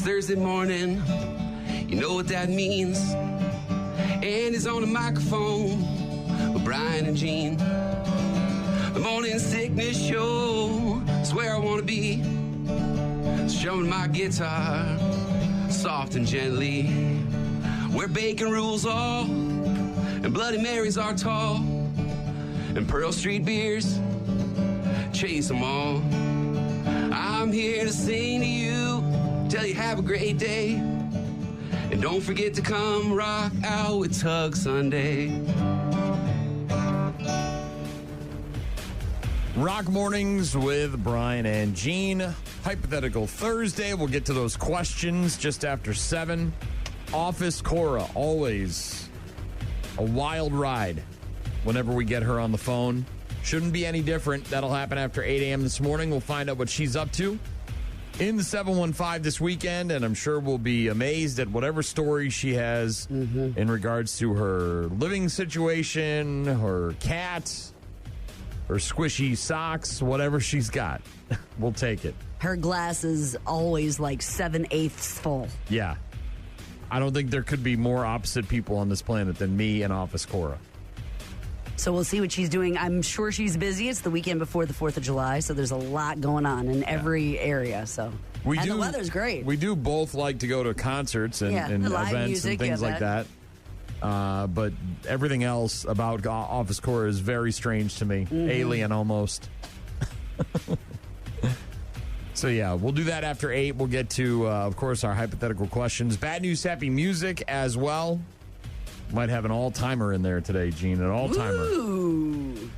Thursday morning. You know what that means. And he's on the microphone with Brian and Gene. The morning sickness show is where I want to be. Strumming my guitar, soft and gently. Where bacon rules all, and Bloody Marys are tall, and Pearl Street beers chase them all. I'm here to sing to you, tell you have a great day, and don't forget to come rock out with Tug Sunday. Rock Mornings with Brian and Gene. Hypothetical Thursday. We'll get to those questions just after 7. Office Cora, always a wild ride whenever we get her on the phone. Shouldn't be any different. That'll happen after 8 a.m. this morning. We'll find out what she's up to in the 715 this weekend, and I'm sure we'll be amazed at whatever story she has in regards to her living situation, her cat, her squishy socks, whatever she's got. We'll take it. Her glass is always like 7/8 full. Yeah. I don't think there could be more opposite people on this planet than me and Office Cora. So we'll see what she's doing. I'm sure she's busy. It's the weekend before the 4th of July, so there's a lot going on in every area. So the weather's great. We do both like to go to concerts and events music, and things like that. But everything else about Office Cora is very strange to me. Alien almost. So, yeah, we'll do that after 8. We'll get to, of course, our hypothetical questions. Bad news, happy music as well. Might have an all-timer in there today, Gene. An all-timer. Ooh.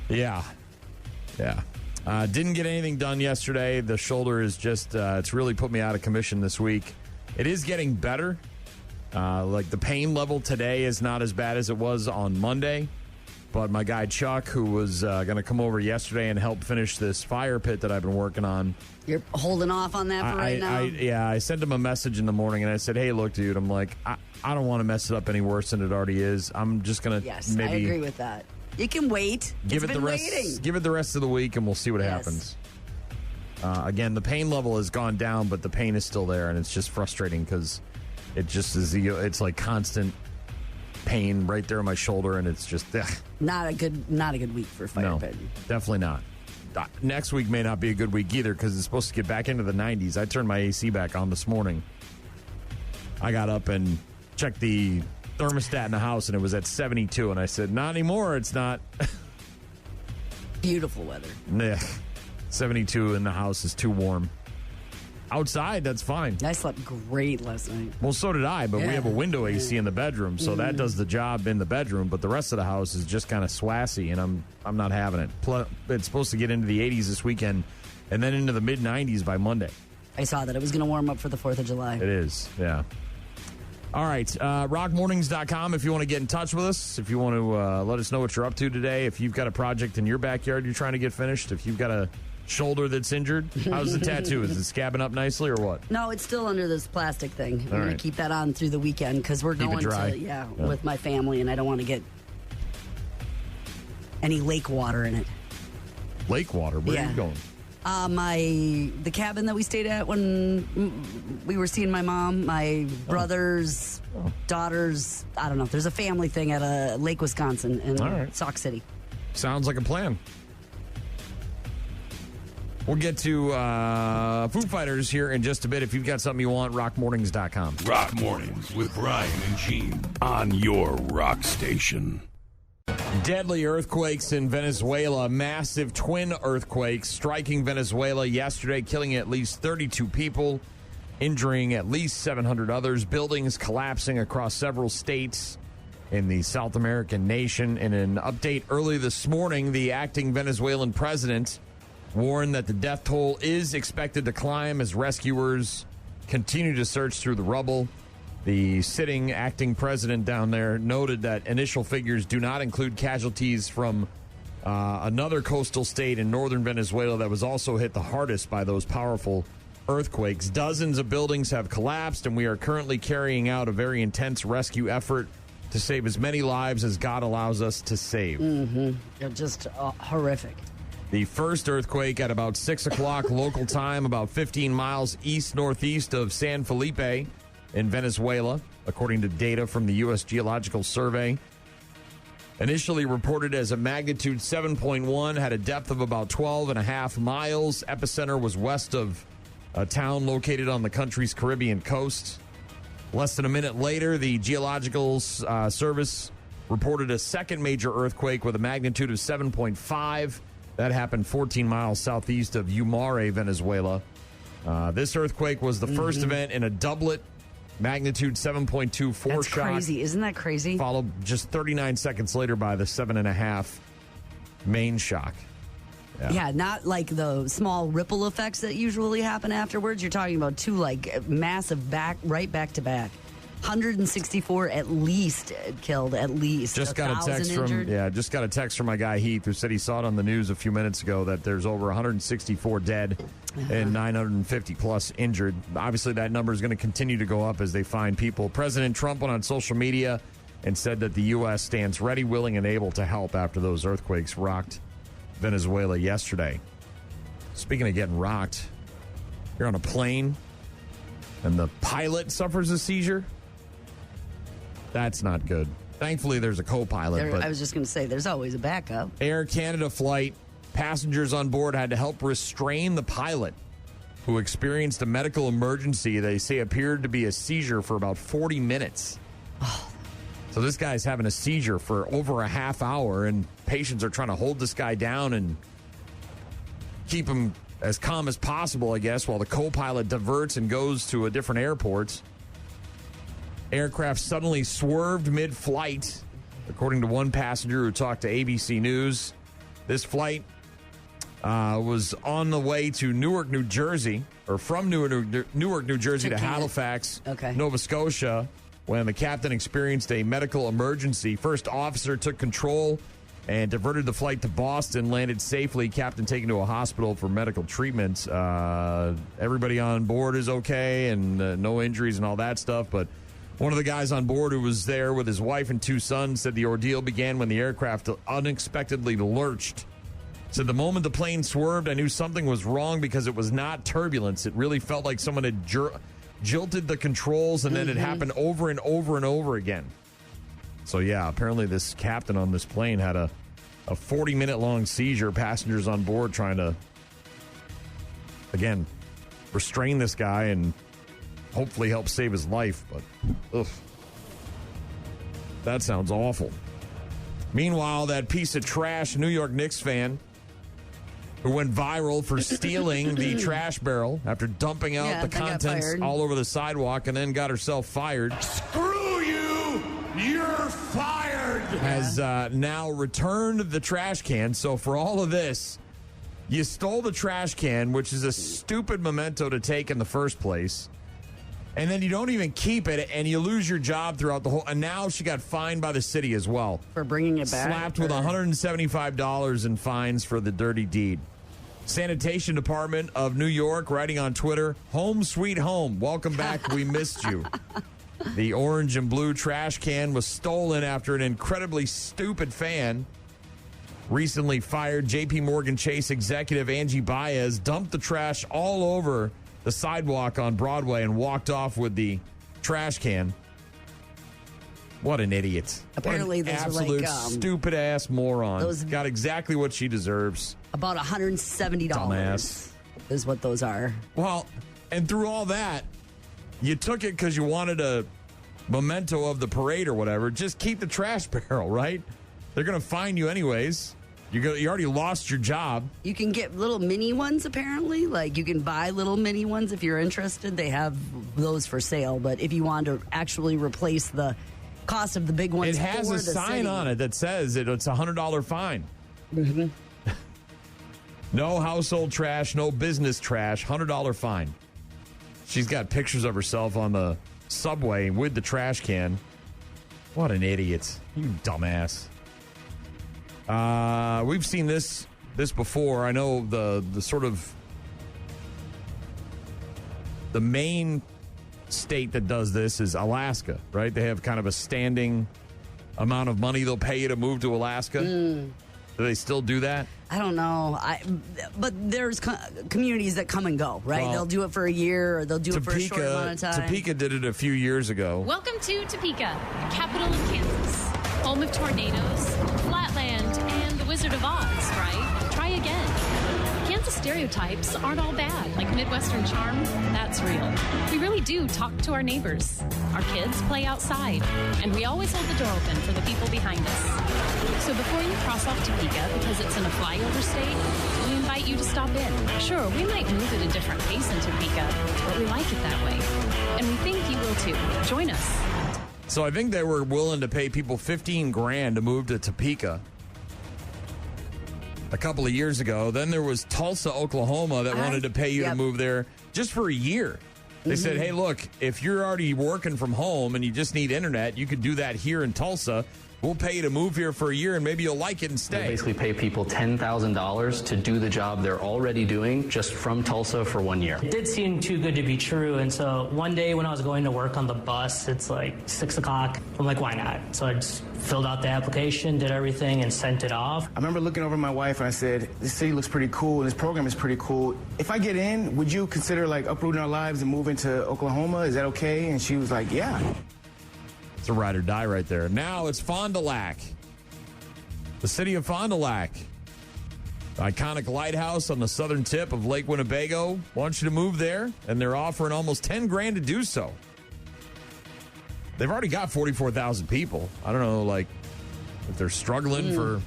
Yeah. Didn't get anything done yesterday. The shoulder is just, it's really put me out of commission this week. It is getting better. Like the pain level today is not as bad as it was on Monday. But my guy Chuck, who was going to come over yesterday and help finish this fire pit that I've been working on. You're holding off on that for right now? I sent him a message in the morning and I said, hey, look, dude, I'm like, I don't want to mess it up any worse than it already is. I'm just going to maybe... I agree with that. You can wait. Give it the rest of the week and we'll see what happens. Again, the pain level has gone down, but the pain is still there and it's just frustrating because it just is, it's like constant pain right there in my shoulder, and it's just not a good week for fire pit. Definitely not. Next week may not be a good week either because it's supposed to get back into the 90s. I turned my AC back on this morning. I got up and checked the thermostat in the house, and it was at 72, and I said, not anymore. It's not. Beautiful weather. 72 in the house is too warm. Outside, that's fine. I slept great last night. Well, so did I, but we have a window AC in the bedroom, so that does the job in the bedroom, but the rest of the house is just kind of swassy, and I'm not having it. It's supposed to get into the 80s this weekend, and then into the mid-90s by Monday. I saw that. It was going to warm up for the 4th of July. It is, yeah. All right, rockmornings.com if you want to get in touch with us, if you want to let us know what you're up to today, if you've got a project in your backyard you're trying to get finished, if you've got a shoulder that's injured. How's the tattoo? Is it scabbing up nicely or what? No, it's still under this plastic thing. I'm going to keep that on through the weekend because we're going to, with my family, and I don't want to get any lake water in it. Lake water? Where are you going? The cabin that we stayed at when we were seeing my mom, my brother's daughter's, I don't know. There's a family thing at Lake Wisconsin in Sauk City. Sounds like a plan. We'll get to Foo Fighters here in just a bit. If you've got something you want, rockmornings.com. Rock Mornings with Brian and Gene on your rock station. Deadly earthquakes in Venezuela. Massive twin earthquakes striking Venezuela yesterday, killing at least 32 people, injuring at least 700 others. Buildings collapsing across several states in the South American nation. In an update early this morning, the acting Venezuelan president warned that the death toll is expected to climb as rescuers continue to search through the rubble. The sitting acting president down there noted that initial figures do not include casualties from another coastal state in northern Venezuela that was also hit the hardest by those powerful earthquakes. Dozens of buildings have collapsed, and we are currently carrying out a very intense rescue effort to save as many lives as God allows us to save. They're just horrific. The first earthquake at about 6 o'clock local time, about 15 miles east-northeast of San Felipe in Venezuela, according to data from the U.S. Geological Survey. Initially reported as a magnitude 7.1, had a depth of about 12.5 miles. Epicenter was west of a town located on the country's Caribbean coast. Less than a minute later, the Geological Service reported a second major earthquake with a magnitude of 7.5. That happened 14 miles southeast of Umare, Venezuela. This earthquake was the first event in a doublet, magnitude 7.2 foreshock. That's crazy. Isn't that crazy? Followed just 39 seconds later by the 7.5 main shock. Yeah, not like the small ripple effects that usually happen afterwards. You're talking about two like massive right back to back. 164 at least killed, at least. Just got a text from my guy Heath, who said he saw it on the news a few minutes ago that there's over 164 dead and 950 plus injured. Obviously, that number is going to continue to go up as they find people. President Trump went on social media and said that the U.S. stands ready, willing, and able to help after those earthquakes rocked Venezuela yesterday. Speaking of getting rocked, you're on a plane and the pilot suffers a seizure. That's not good. Thankfully, there's a co-pilot. I was just going to say, there's always a backup. Air Canada flight, passengers on board had to help restrain the pilot, who experienced a medical emergency they say appeared to be a seizure for about 40 minutes. So this guy's having a seizure for over a half hour, and patients are trying to hold this guy down and keep him as calm as possible, I guess, while the co-pilot diverts and goes to a different airport. Aircraft suddenly swerved mid-flight, according to one passenger who talked to ABC News. This flight was on the way to Newark, New Jersey, or from Newark, New Jersey to Halifax, Nova Scotia, when the captain experienced a medical emergency. First officer took control and diverted the flight to Boston, landed safely. Captain taken to a hospital for medical treatment. Everybody on board is okay and no injuries and all that stuff, but one of the guys on board who was there with his wife and two sons said the ordeal began when the aircraft unexpectedly lurched. Said the moment the plane swerved, I knew something was wrong because it was not turbulence. It really felt like someone had jilted the controls, and then it happened over and over and over again. So, yeah, apparently this captain on this plane had a 40-minute-long seizure. Passengers on board trying to, again, restrain this guy and hopefully help save his life. But, that sounds awful. Meanwhile, that piece of trash New York Knicks fan who went viral for stealing the trash barrel after dumping out the contents all over the sidewalk and then got herself fired. Screw you! You're fired! Has now returned the trash can. So for all of this, you stole the trash can, which is a stupid memento to take in the first place. And then you don't even keep it, and you lose your job throughout the whole. And now she got fined by the city as well for bringing it back. Slapped with $175 in fines for the dirty deed. Sanitation Department of New York writing on Twitter, "Home sweet home. Welcome back. We missed you." The orange and blue trash can was stolen after an incredibly stupid fan. Recently fired JP Morgan Chase executive Angie Baez dumped the trash all over the sidewalk on Broadway and walked off with the trash can. What an idiot. Apparently, those absolute are like stupid-ass moron. Those got exactly what she deserves. About $170 Dumbass. is what those are. Well, and through all that, you took it because you wanted a memento of the parade or whatever. Just keep the trash barrel, right? They're going to fine you anyways. You already lost your job. You can get little mini ones, apparently. Like, you can buy little mini ones if you're interested. They have those for sale. But if you want to actually replace the cost of the big ones, it has a sign on it that says it's a $100 fine. Mm-hmm. No household trash, no business trash, $100 fine. She's got pictures of herself on the subway with the trash can. What an idiot. You dumbass. We've seen this before. I know the sort of the main state that does this is Alaska, right? They have kind of a standing amount of money they'll pay you to move to Alaska. Do they still do that? I don't know. But there's communities that come and go, right? Well, they'll do it for a year or they'll do it for a short amount of time. Topeka did it a few years ago. Welcome to Topeka, capital of Kansas, home of tornadoes, flatland, and the Wizard of Oz, right? Try again. Kansas stereotypes aren't all bad, like Midwestern charm. That's real. We really do talk to our neighbors. Our kids play outside, and we always hold the door open for the people behind us. So before you cross off Topeka because it's in a flyover state, we invite you to stop in. Sure, we might move at a different pace in Topeka, but we like it that way. And we think you will too. Join us. So I think they were willing to pay people $15,000 to move to Topeka a couple of years ago. Then there was Tulsa, Oklahoma that wanted to pay you to move there just for a year. They said, hey, look, if you're already working from home and you just need internet, you could do that here in Tulsa. We'll pay you to move here for a year, and maybe you'll like it and stay. They basically pay people $10,000 to do the job they're already doing just from Tulsa for 1 year. It did seem too good to be true, and so one day when I was going to work on the bus, it's like 6 o'clock. I'm like, why not? So I just filled out the application, did everything, and sent it off. I remember looking over at my wife and I said, this city looks pretty cool, and this program is pretty cool. If I get in, would you consider like uprooting our lives and moving to Oklahoma? Is that okay? And she was like, yeah. It's a ride or die right there. Now it's Fond du Lac. The city of Fond du Lac. The iconic lighthouse on the southern tip of Lake Winnebago wants you to move there, and they're offering almost $10,000 to do so. They've already got 44,000 people. I don't know, like, if they're struggling for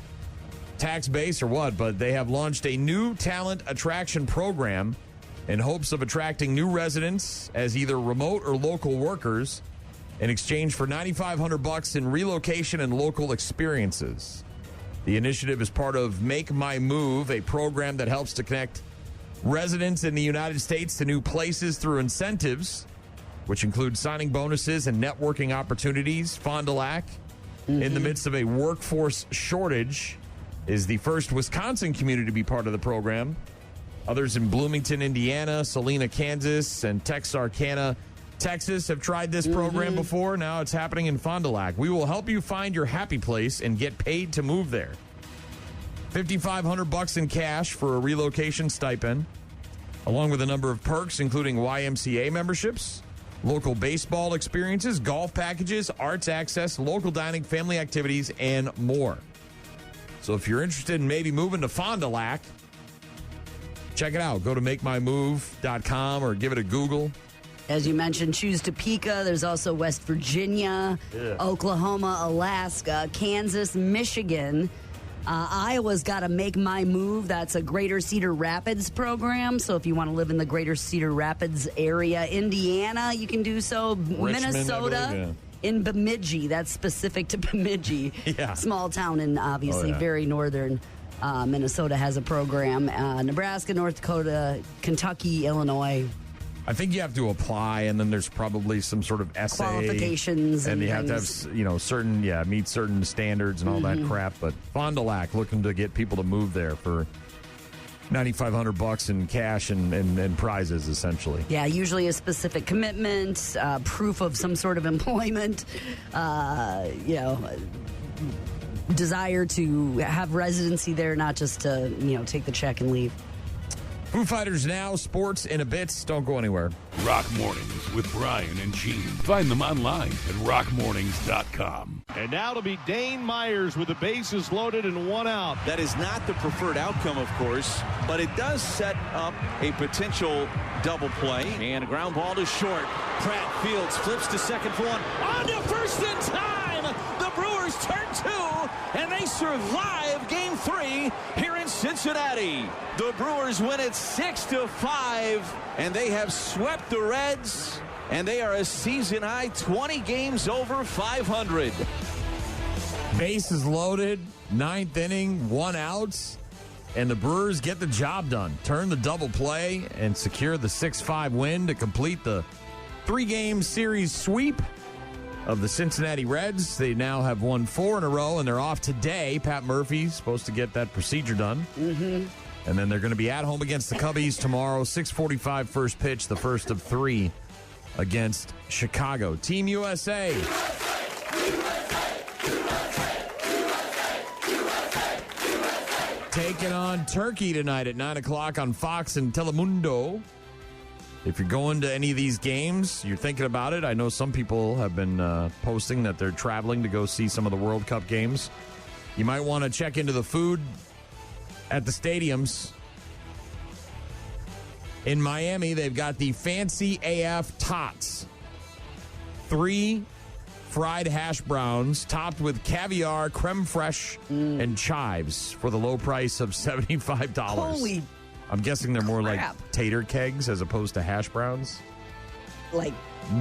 tax base or what, but they have launched a new talent attraction program in hopes of attracting new residents as either remote or local workers in exchange for $9,500 in relocation and local experiences. The initiative is part of Make My Move, a program that helps to connect residents in the United States to new places through incentives, which include signing bonuses and networking opportunities. Fond du Lac, in the midst of a workforce shortage, is the first Wisconsin community to be part of the program. Others in Bloomington, Indiana, Salina, Kansas, and Texarkana, Texas have tried this program before. Now it's happening in Fond du Lac. We will help you find your happy place and get paid to move there. $5,500 in cash for a relocation stipend, along with a number of perks, including YMCA memberships, local baseball experiences, golf packages, arts access, local dining, family activities, and more. So if you're interested in maybe moving to Fond du Lac, check it out. Go to makemymove.com or give it a Google. As you mentioned, choose Topeka. There's also West Virginia, Oklahoma, Alaska, Kansas, Michigan. Iowa's got a Make My Move. That's a Greater Cedar Rapids program. So if you want to live in the Greater Cedar Rapids area, Indiana, you can do so. Richmond, Minnesota, in Bemidji. That's specific to Bemidji. Small town and obviously very northern. Minnesota has a program. Nebraska, North Dakota, Kentucky, Illinois. I think you have to apply, and then there's probably some sort of essay qualifications, and you things. have to have certain meet certain standards and all that crap. But Fond du Lac looking to get people to move there for $9,500 in cash and prizes, essentially. Yeah, usually a specific commitment, proof of some sort of employment, desire to have residency there, not just to take the check and leave. Foo Fighters now, sports in a bit. Don't go anywhere. Rock Mornings with Brian and Gene. Find them online at rockmornings.com. And now it'll be Dane Myers with the bases loaded and one out. That is not the preferred outcome, of course, but it does set up a potential double play. And a ground ball to short. Pratt Fields flips to second for one. On to first in time! The Brewers turn two, and they survive Game 3 here in Cincinnati. The Brewers win it 6-5, and they have swept the Reds, and they are a season-high 20 games over 500. Bases loaded, ninth inning, one out, and the Brewers get the job done. Turn the double play and secure the 6-5 win to complete the 3-game series sweep of the Cincinnati Reds. They now have won 4 in a row, and they're off today. Pat Murphy's supposed to get that procedure done. And then they're going to be at home against the Cubbies tomorrow, 6:45 first pitch, the first of 3 against Chicago. Team USA. taking on Turkey tonight at 9 o'clock on Fox and Telemundo. If you're going to any of these games, you're thinking about it. I know some people have been posting that they're traveling to go see some of the World Cup games. You might want to check into the food at the stadiums. In Miami, they've got the Fancy AF Tots. 3 fried hash browns topped with caviar, creme fraiche, and chives for the low price of $75. Holy I'm guessing they're more crap. like tater kegs as opposed to hash browns. Like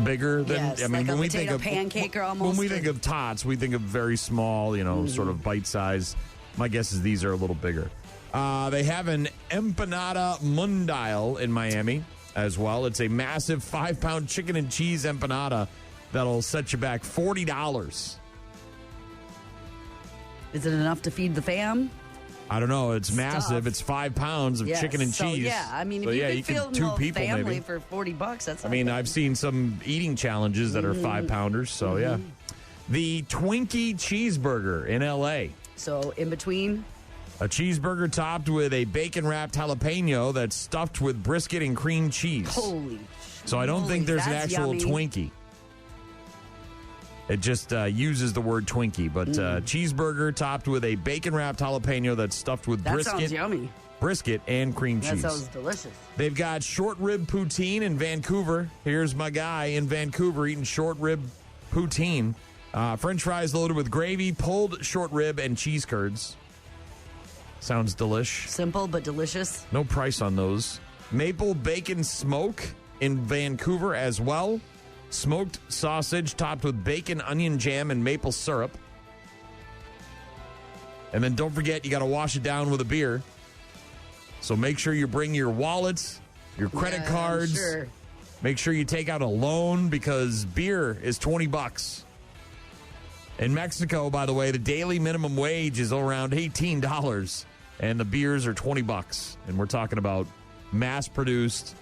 bigger than yes, I mean like when a we potato think of pancake or almost. when we think of tots, we think of very small, sort of bite size. My guess is these are a little bigger. They have an empanada mundial in Miami as well. It's a massive 5-pound chicken and cheese empanada that'll set you back $40. Is it enough to feed the fam? I don't know. It's massive. It's 5 pounds of chicken and cheese. Yeah, I mean, so, if you can fill two a people family maybe for $40, that's. I mean, I've seen some eating challenges that are 5-pounders. So yeah, the Twinkie cheeseburger in L.A. So in between, a cheeseburger topped with a bacon wrapped jalapeno that's stuffed with brisket and cream cheese. Holy! So I don't think there's an actual Twinkie. It just uses the word Twinkie, but cheeseburger topped with a bacon-wrapped jalapeno that's stuffed with that sounds yummy. Brisket and cream cheese. That sounds delicious. They've got short rib poutine in Vancouver. Here's my guy in Vancouver eating short rib poutine. French fries loaded with gravy, pulled short rib, and cheese curds. Sounds delish. Simple but delicious. No price on those. Maple bacon smoke in Vancouver as well. Smoked sausage topped with bacon, onion jam, and maple syrup. And then don't forget, you got to wash it down with a beer. So make sure you bring your wallets, your credit cards. Sure. Make sure you take out a loan because beer is $20. In Mexico, by the way, the daily minimum wage is around $18, and the beers are $20. And we're talking about mass-produced,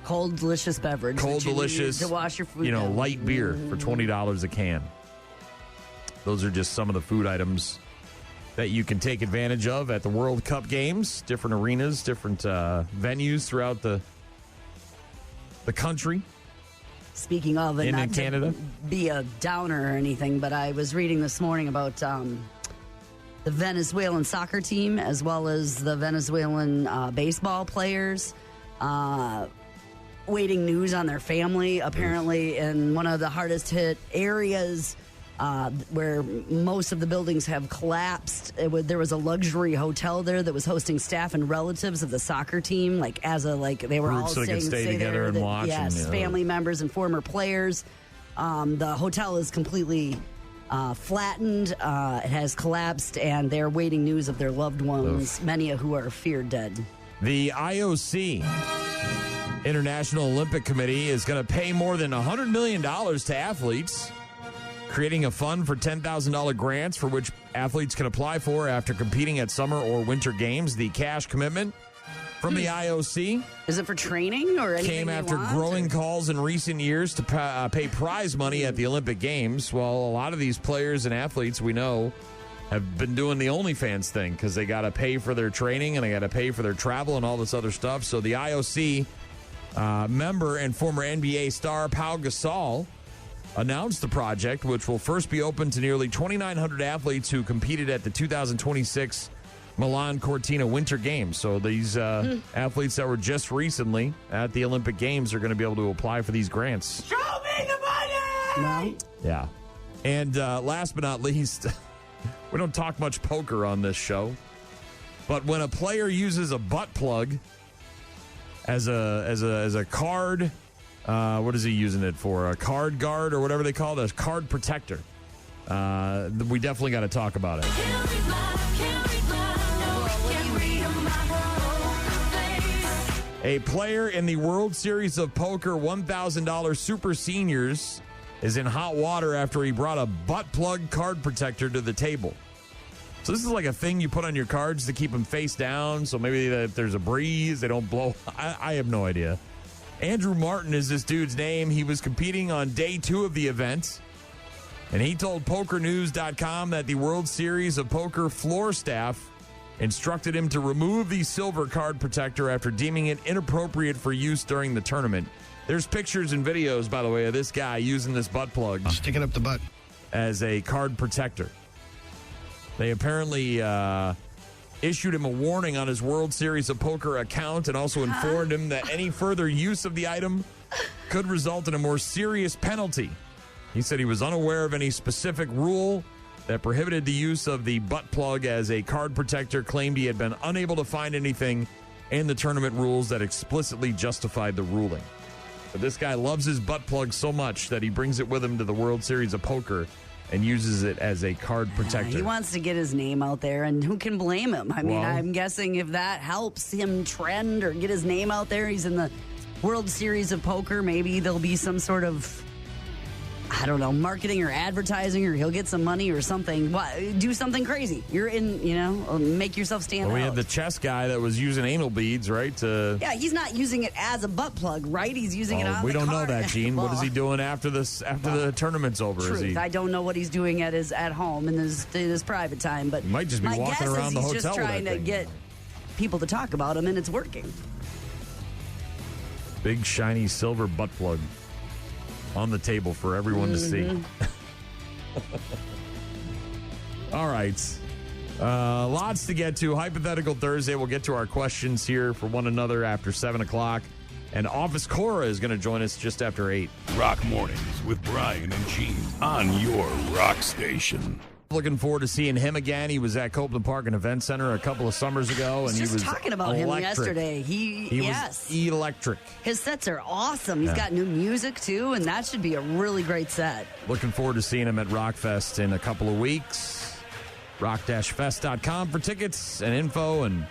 cold, delicious beverage. Cold, delicious, to wash your food down. light beer for $20 a can. Those are just some of the food items that you can take advantage of at the World Cup games. Different arenas, different venues throughout the country. Speaking of, and in not Canada, to be a downer or anything, but I was reading this morning about the Venezuelan soccer team as well as the Venezuelan baseball players. Waiting news on their family. Apparently, in one of the hardest hit areas where most of the buildings have collapsed, there was a luxury hotel there that was hosting staff and relatives of the soccer team. They were all so staying stay together and watch. Yes, family members and former players. The hotel is completely flattened. It has collapsed, and they're waiting news of their loved ones, many of who are feared dead. The IOC, International Olympic Committee, is going to pay more than $100 million to athletes, creating a fund for $10,000 grants for which athletes can apply for after competing at summer or winter games. The cash commitment from the IOC is it for training or anything? Came after growing calls in recent years to pay prize money at the Olympic Games. Well, a lot of these players and athletes we know have been doing the OnlyFans thing because they got to pay for their training and they got to pay for their travel and all this other stuff. So the IOC member and former NBA star Pau Gasol announced the project, which will first be open to nearly 2,900 athletes who competed at the 2026 Milan Cortina Winter Games. So these athletes that were just recently at the Olympic Games are going to be able to apply for these grants. Show me the money! Yeah. And last but not least, we don't talk much poker on this show, but when a player uses a butt plug as a card, what is he using it for? A card guard or whatever they call it, a card protector. We definitely got to talk about it. A player in the World Series of Poker $1,000 Super Seniors is in hot water after he brought a butt plug card protector to the table. So this is like a thing you put on your cards to keep them face down, so maybe if there's a breeze, they don't blow. I have no idea. Andrew Martin is this dude's name. He was competing on day 2 of the event, and he told PokerNews.com that the World Series of Poker floor staff instructed him to remove the silver card protector after deeming it inappropriate for use during the tournament. There's pictures and videos, by the way, of this guy using this butt plug. Sticking up the butt. As a card protector. They apparently issued him a warning on his World Series of Poker account and also informed him that any further use of the item could result in a more serious penalty. He said he was unaware of any specific rule that prohibited the use of the butt plug as a card protector, claimed he had been unable to find anything in the tournament rules that explicitly justified the ruling. But this guy loves his butt plug so much that he brings it with him to the World Series of Poker and uses it as a card protector. He wants to get his name out there, and who can blame him? I mean, I'm guessing if that helps him trend or get his name out there, he's in the World Series of Poker, maybe there'll be some sort of, I don't know, marketing or advertising, or he'll get some money or something. Do something crazy. You're in, make yourself stand out. We had the chess guy that was using anal beads, right? Yeah, he's not using it as a butt plug, right? He's using it on we the don't card. know that, Gene. Well, what is he doing after the tournament's over? Truth. I don't know what he's doing at home in his private time, but he might just be walking around the hotel. He's just trying to get people to talk about him, and it's working. Big shiny silver butt plug on the table for everyone to see. All right. Lots to get to. Hypothetical Thursday. We'll get to our questions here for one another after 7 o'clock. And Office Cora is going to join us just after 8. Rock Mornings with Brian and Gene on your rock station. Looking forward to seeing him again. He was at Copeland Park and Event Center a couple of summers ago, and he was talking about electric. him yesterday. He was electric. His sets are awesome. He's got new music too, and that should be a really great set. Looking forward to seeing him at Rockfest in a couple of weeks. Rock-fest.com for tickets and info and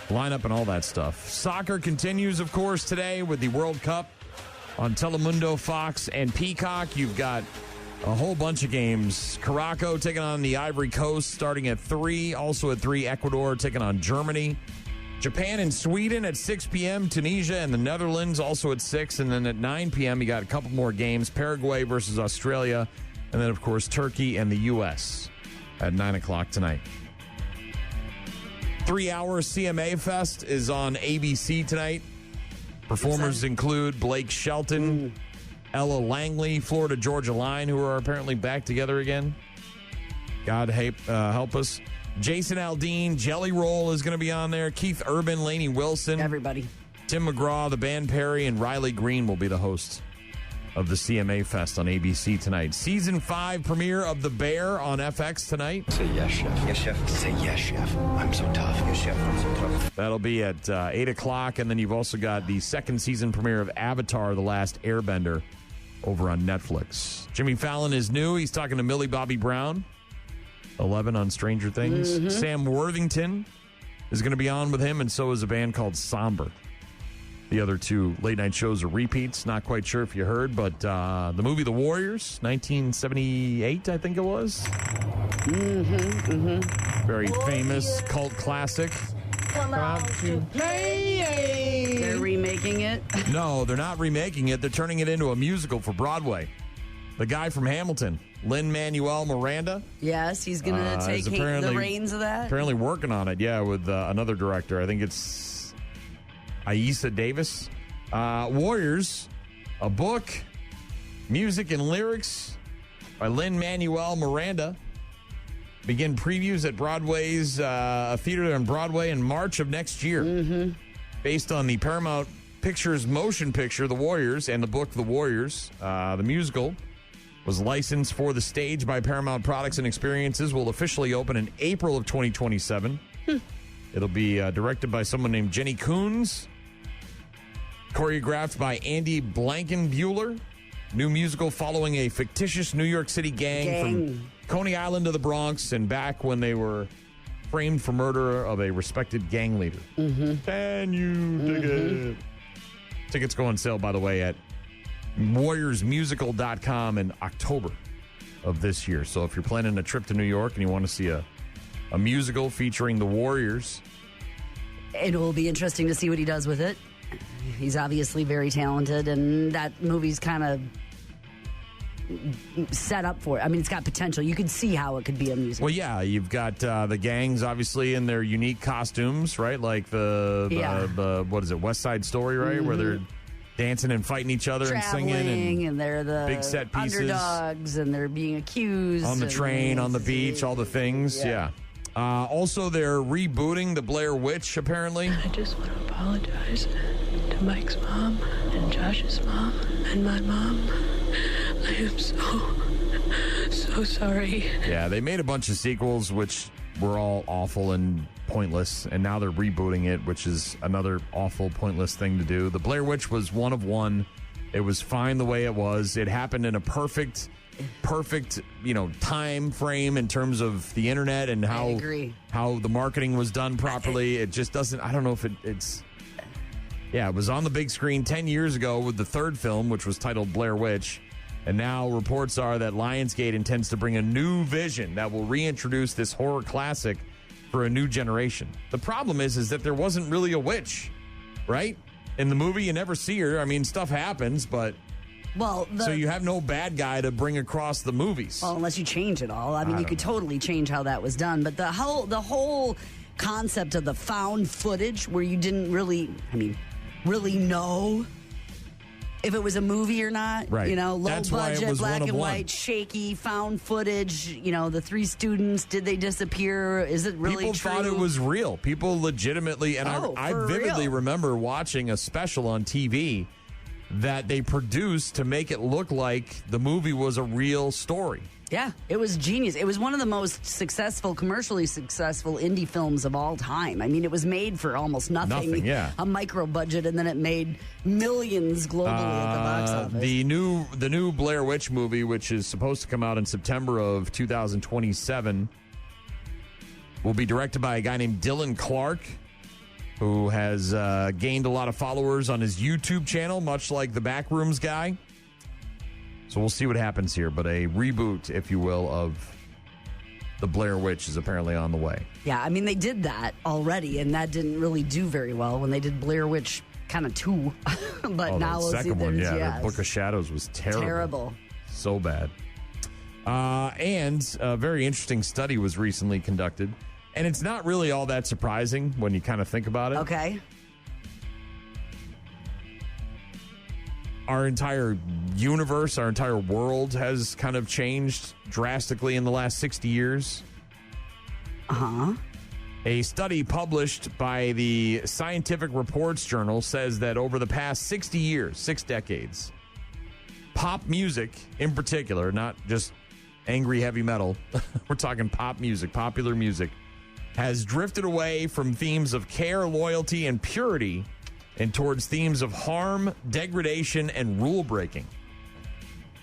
lineup and all that stuff. Soccer continues, of course, today with the World Cup on Telemundo, Fox, and Peacock. You've got a whole bunch of games. Caraco taking on the Ivory Coast starting at 3. Also at 3, Ecuador taking on Germany. Japan and Sweden at 6 p.m. Tunisia and the Netherlands also at 6. And then at 9 p.m. you got a couple more games. Paraguay versus Australia. And then, of course, Turkey and the U.S. at 9 o'clock tonight. 3-hour CMA Fest is on ABC tonight. Performers include Blake Shelton, Ella Langley, Florida Georgia Line, who are apparently back together again. God help us. Jason Aldean, Jelly Roll is going to be on there. Keith Urban, Lainey Wilson. Everybody. Tim McGraw, the band Perry, and Riley Green will be the hosts of the CMA Fest on ABC tonight. Season 5 premiere of The Bear on FX tonight. Say yes, chef. Yes, chef. Say yes, chef. I'm so tough. Yes, chef. I'm so tough. That'll be at 8 o'clock. And then you've also got the second season premiere of Avatar, The Last Airbender, over on Netflix. Jimmy Fallon is new. He's talking to Millie Bobby Brown. 11 on Stranger Things. Mm-hmm. Sam Worthington is going to be on with him, and so is a band called Somber. The other 2 late-night shows are repeats. Not quite sure if you heard, but the movie The Warriors, 1978, I think it was. Very famous cult classic. Come out to play. They're remaking it? No, they're not remaking it. They're turning it into a musical for Broadway. The guy from Hamilton, Lin-Manuel Miranda. Yes, he's going to take the reins of that. Apparently working on it, with another director. I think it's Aisa Davis. Warriors, a book, music and lyrics by Lin-Manuel Miranda. Begin previews at Broadway's theater on Broadway in March of next year. Based on the Paramount Pictures motion picture, The Warriors, and the book, The Warriors. The musical was licensed for the stage by Paramount Products and Experiences, will officially open in April of 2027. It'll be directed by someone named Jenny Coons, choreographed by Andy Blankenbuehler. New musical following a fictitious New York City gang from Coney Island to the Bronx and back when they were framed for murder of a respected gang leader. Can you dig it? Tickets go on sale, by the way, at warriorsmusical.com in October of this year. So if you're planning a trip to New York and you want to see a musical featuring the Warriors, it will be interesting to see what he does with it. He's obviously very talented, and that movie's kind of set up for it. I mean, it's got potential. You could see how it could be a musical. Well, yeah, you've got the gangs, obviously, in their unique costumes, right? Like the what is it, West Side Story, right? Where they're dancing and fighting each other and singing. And they're the big set pieces. Underdogs, and they're being accused. On the train, on the beach, all the things, yeah. Also, they're rebooting the Blair Witch, apparently. I just want to apologize to Mike's mom and Josh's mom and my mom. I am so sorry. Yeah, they made a bunch of sequels, which were all awful and pointless, and now they're rebooting it, which is another awful, pointless thing to do. The Blair Witch was one of one. It was fine the way it was. It happened in a perfect, time frame in terms of the internet and how the marketing was done properly. It just doesn't. I don't know if it's. Yeah, it was on the big screen 10 years ago with the third film, which was titled Blair Witch. And now reports are that Lionsgate intends to bring a new vision that will reintroduce this horror classic for a new generation. The problem is that there wasn't really a witch, right? In the movie, you never see her. I mean, stuff happens, but... so you have no bad guy to bring across the movies. Well, unless you change it all. I mean, you could totally change how that was done. But the whole concept of the found footage where you didn't really know if it was a movie or not, right? Low That's budget, black and one. white, shaky, found footage. The three students, did they disappear? Is it really People true? thought it was real. People legitimately, and I vividly remember watching a special on TV that they produced to make it look like the movie was a real story. Yeah, it was genius. It was one of the most commercially successful indie films of all time. I mean, it was made for almost nothing. A micro budget, and then it made millions globally at the box office. The new Blair Witch movie, which is supposed to come out in September of 2027, will be directed by a guy named Dylan Clark, who has gained a lot of followers on his YouTube channel, much like the Backrooms guy. So we'll see what happens here, but a reboot, if you will, of the Blair Witch is apparently on the way. Yeah, I mean, they did that already, and that didn't really do very well when they did Blair Witch kind of 2. But now we'll see. The second one, the Book of Shadows was terrible. So bad. And a very interesting study was recently conducted, and it's not really all that surprising when you kind of think about it. Okay. Our entire universe, our entire world has kind of changed drastically in the last 60 years. A study published by the Scientific Reports Journal says that over the past 60 years, 6 decades, pop music in particular, not just angry heavy metal, we're talking pop music, popular music, has drifted away from themes of care, loyalty, and purity and towards themes of harm, degradation, and rule breaking.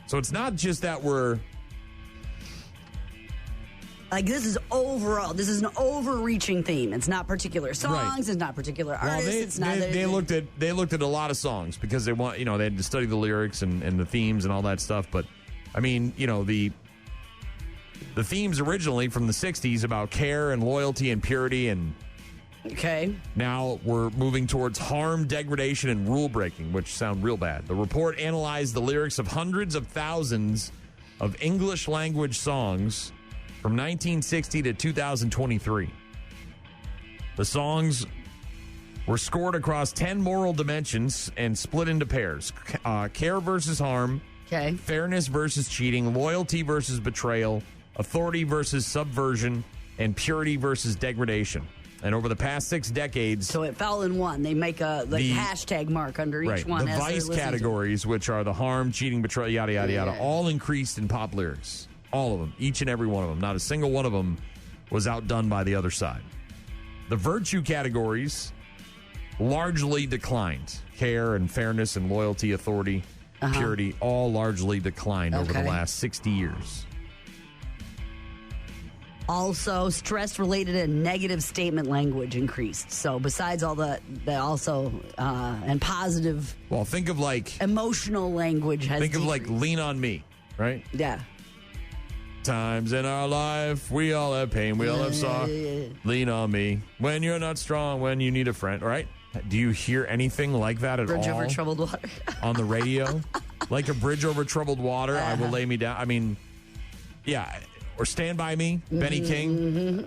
So it's not just that we're... this is overall. This is an overreaching theme. It's not particular songs. Right. It's not particular artists. They looked at a lot of songs because they had to study the lyrics and the themes and all that stuff. But I mean, the themes originally from the 60s about care and loyalty and purity and... Okay. Now we're moving towards harm, degradation, and rule breaking, which sound real bad. The report analyzed the lyrics of hundreds of thousands of English language songs from 1960 to 2023. The songs were scored across 10 moral dimensions and split into pairs. Care versus harm. Okay. Fairness versus cheating. Loyalty versus betrayal. Authority versus subversion. And purity versus degradation. And over the past 6 decades... So it fell in one. They make the hashtag mark under each one. The vice categories, which are the harm, cheating, betrayal, yada, yada, yada, all increased in pop lyrics. All of them. Each and every one of them. Not a single one of them was outdone by the other side. The virtue categories largely declined. Care and fairness and loyalty, authority, purity, all largely declined over the last 60 years. Also, stress-related and negative statement language increased. So besides all that also, and positive... Well, think of emotional language has Think decreased. of Lean on Me, right? Yeah. Times in our life, we all have pain, we all have sorrow. Lean on me. When you're not strong, when you need a friend, right? Do you hear anything like that at Bridge all? over troubled water. On the radio? Like a bridge over troubled water, I will lay me down. I mean, yeah. Or Stand By Me, Benny King.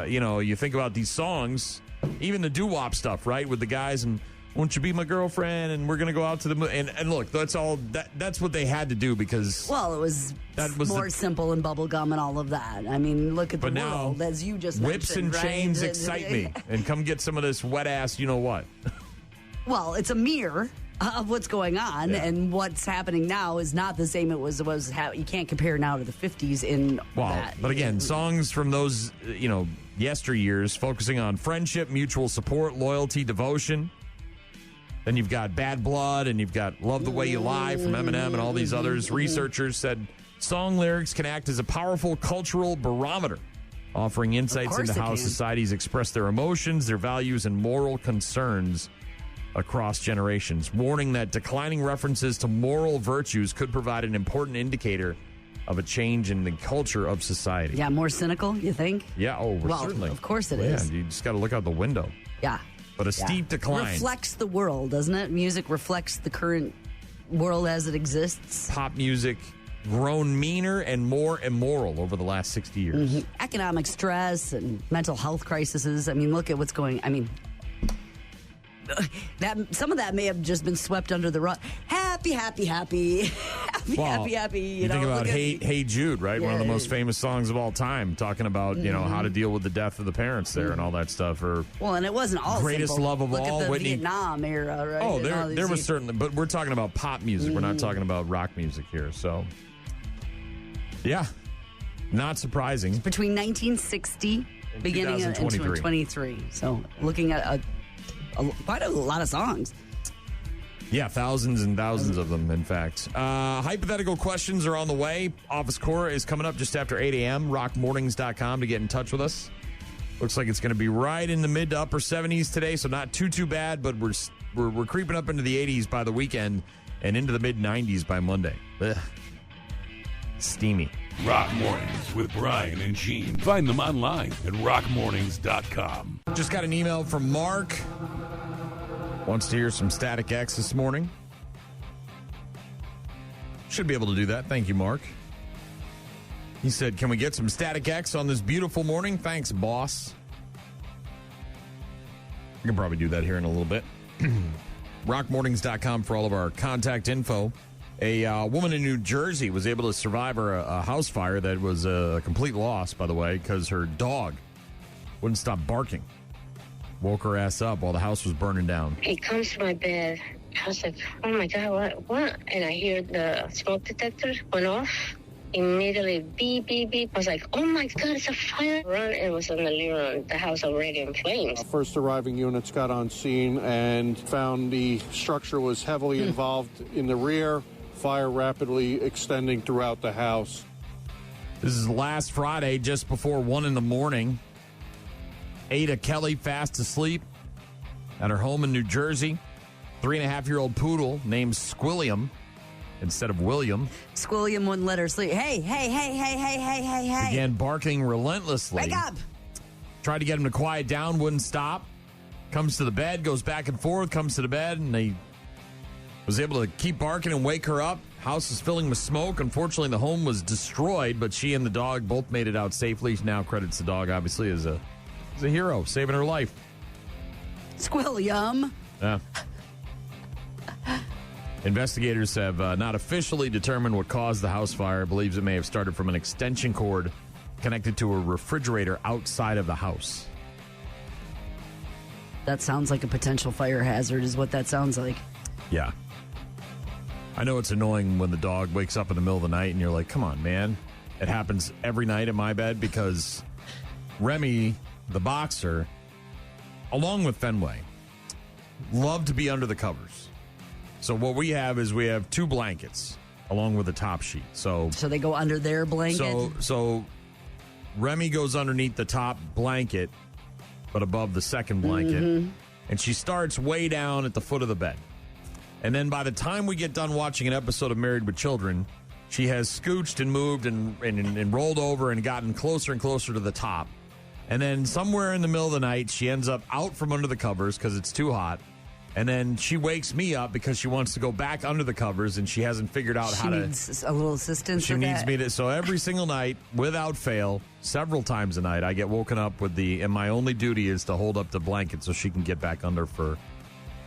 You know, you think about these songs, even the doo-wop stuff, right? With the guys and won't you be my girlfriend? And we're going to go out to the moon. And look, that's all. That's what they had to do because. Well, it was more simple and bubblegum and all of that. I mean, look at the world, as you just whips mentioned. Whips and chains excite me. And come get some of this wet ass, you know what? Well, it's a mirror of what's going on, and what's happening now is not the same it was you can't compare now to the 50s in that. But again, songs from those, yesteryears focusing on friendship, mutual support, loyalty, devotion. Then you've got Bad Blood, and you've got Love the Way You Lie from Eminem and all these others. Researchers said song lyrics can act as a powerful cultural barometer, offering insights into how societies express their emotions, their values, and moral concerns across generations, warning that declining references to moral virtues could provide an important indicator of a change in the culture of society. Yeah, more cynical, you think? Yeah, certainly. Of course it is. Yeah, you just got to look out the window. Yeah. But a steep decline. Reflects the world, doesn't it? Music reflects the current world as it exists. Pop music grown meaner and more immoral over the last 60 years. Mm-hmm. Economic stress and mental health crises. I mean, look at what's going. I mean, that some of that may have just been swept under the rug. Happy. You think about Hey Jude, right? Yeah. One of the most famous songs of all time, talking about how to deal with the death of the parents there and all that stuff. Or and it wasn't all greatest simple. love of Look all, at the Whitney. Vietnam era, right? Oh, there was certainly, but we're talking about pop music. We're not talking about rock music here. So, yeah, not surprising. Between 1960, beginning of 2023. So, looking at quite a lot of songs. Yeah, thousands and thousands of them, in fact. Hypothetical questions are on the way. Office Cora is coming up just after 8 a.m. Rockmornings.com to get in touch with us. Looks like it's going to be right in the mid to upper 70s today, so not too bad, but we're creeping up into the 80s by the weekend and into the mid 90s by Monday. Ugh. Steamy. Rock Mornings with Brian and Gene. Find them online at rockmornings.com. Just got an email from Mark. Wants to hear some Static X this morning. Should be able to do that. Thank you, Mark. He said, can we get some Static X on this beautiful morning? Thanks, boss. I can probably do that here in a little bit. Rockmornings.com for all of our contact info. A woman in New Jersey was able to survive a house fire that was a complete loss, by the way, because her dog wouldn't stop barking. Woke her ass up while the house was burning down. He comes to my bed. I was like, oh my God, what? And I hear the smoke detector went off. Immediately, beep, beep, beep. I was like, oh my God, it's a fire. Run, and it was in the living room. The house already in flames. First arriving units got on scene and found the structure was heavily involved in the rear. Fire rapidly extending throughout the house. This is last Friday, just before 1 in the morning. Ada Kelly fast asleep at her home in New Jersey. 3.5-year-old poodle named Squilliam instead of William. Squilliam wouldn't let her sleep. Hey. Began barking relentlessly. Wake up! Tried to get him to quiet down, wouldn't stop. Comes to the bed, goes back and forth, comes to the bed, and they was able to keep barking and wake her up. House is filling with smoke. Unfortunately, the home was destroyed, but she and the dog both made it out safely. She now credits the dog, obviously, as a hero, saving her life. Squilliam. Yeah. Investigators have not officially determined what caused the house fire. Believes it may have started from an extension cord connected to a refrigerator outside of the house. That sounds like a potential fire hazard is what that sounds like. Yeah. I know it's annoying when the dog wakes up in the middle of the night and you're like, come on, man. It happens every night in my bed because Remy, the boxer, along with Fenway, love to be under the covers. So what we have is we have 2 blankets along with a top sheet. So they go under their blanket? So Remy goes underneath the top blanket, but above the second blanket. Mm-hmm. And she starts way down at the foot of the bed. And then by the time we get done watching an episode of Married with Children, she has scooched and moved and rolled over and gotten closer and closer to the top. And then somewhere in the middle of the night, she ends up out from under the covers because it's too hot. And then she wakes me up because she wants to go back under the covers, and she hasn't figured out how to. She needs a little assistance. She needs me to. So every single night, without fail, several times a night, I get woken up with and my only duty is to hold up the blanket so she can get back under for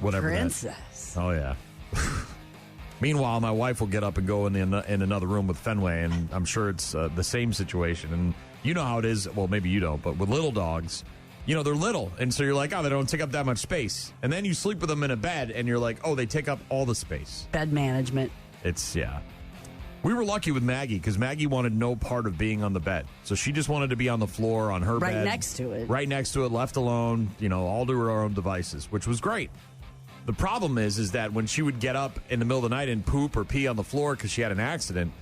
whatever. Princess. Oh yeah. Meanwhile, my wife will get up and go in another room with Fenway, and I'm sure it's the same situation. And you know how it is. Well, maybe you don't, but with little dogs. They're little, and so you're like, oh, they don't take up that much space. And then you sleep with them in a bed, and you're like, oh, they take up all the space. Bed management. Yeah. We were lucky with Maggie, because Maggie wanted no part of being on the bed. So she just wanted to be on the floor on her bed. Right next to it. Right next to it, left alone, all to her own devices, which was great. The problem is that when she would get up in the middle of the night and poop or pee on the floor because she had an accident,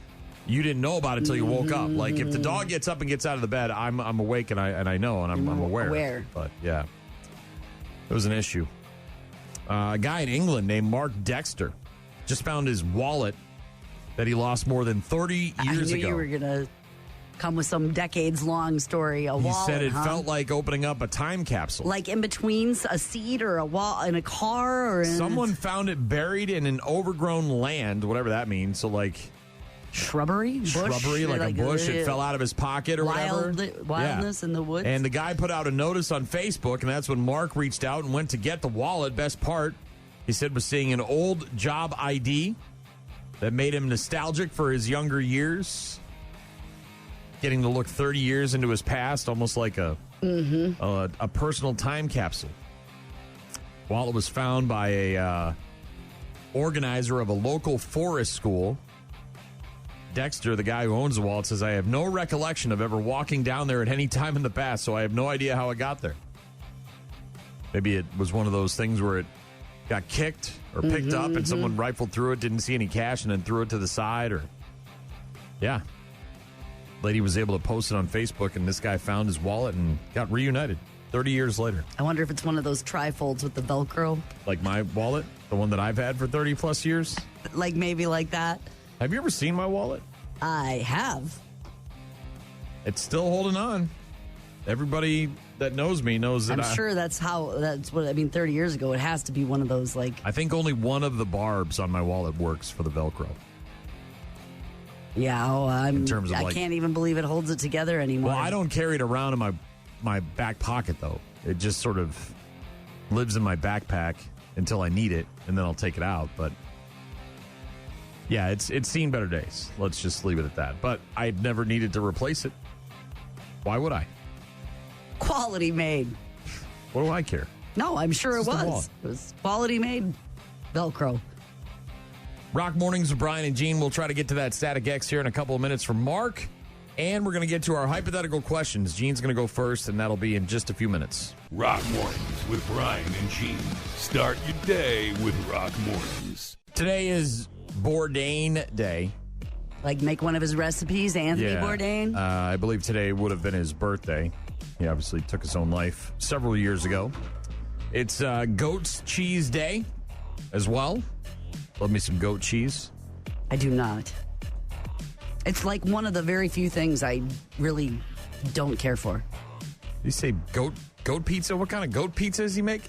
you didn't know about it until you woke up. Like, if the dog gets up and gets out of the bed, I'm awake and I know and I'm aware. But yeah, it was an issue. A guy in England named Mark Dexter just found his wallet that he lost more than 30 years ago. I knew you were going to come with some decades-long story. He wallet, said it felt like opening up a time capsule. Like in between a seat or a wall in a car? Someone found it buried in an overgrown land, whatever that means. So, like... Shrubbery, like a bush. It fell out of his pocket or whatever. Wildness in the woods. And the guy put out a notice on Facebook, and that's when Mark reached out and went to get the wallet. Best part, he said, was seeing an old job ID that made him nostalgic for his younger years. Getting to look 30 years into his past, almost like a personal time capsule. Wallet was found by a organizer of a local forest school. Dexter, the guy who owns the wallet, says, I have no recollection of ever walking down there at any time in the past, so I have no idea how it got there. Maybe it was one of those things where it got kicked or picked up and someone rifled through it, didn't see any cash, and then threw it to the side. Yeah. Lady was able to post it on Facebook, and this guy found his wallet and got reunited 30 years later. I wonder if it's one of those trifolds with the Velcro. Like my wallet, the one that I've had for 30 plus years? Like maybe like that. Have you ever seen my wallet? I have. It's still holding on. Everybody that knows me knows that I'm sure that's what I mean. 30 years ago, it has to be one of those, like... I think only one of the barbs on my wallet works for the Velcro. Yeah, in terms of I can't even believe it holds it together anymore. Well, I don't carry it around in my back pocket, though. It just sort of lives in my backpack until I need it, and then I'll take it out, but... Yeah, it's seen better days. Let's just leave it at that. But I've never needed to replace it. Why would I? Quality made. What do I care? No, I'm sure it was. It was quality made Velcro. Rock Mornings with Brian and Gene. We'll try to get to that Static X here in a couple of minutes from Mark. And we're going to get to our hypothetical questions. Gene's going to go first, and that'll be in just a few minutes. Rock Mornings with Brian and Gene. Start your day with Rock Mornings. Today is Bourdain Day. Like make one of his recipes, Anthony Bourdain? I believe today would have been his birthday. He obviously took his own life several years ago. It's Goat's Cheese Day as well. Love me some goat cheese. I do not. It's like one of the very few things I really don't care for. You say goat pizza? What kind of goat pizza does he make?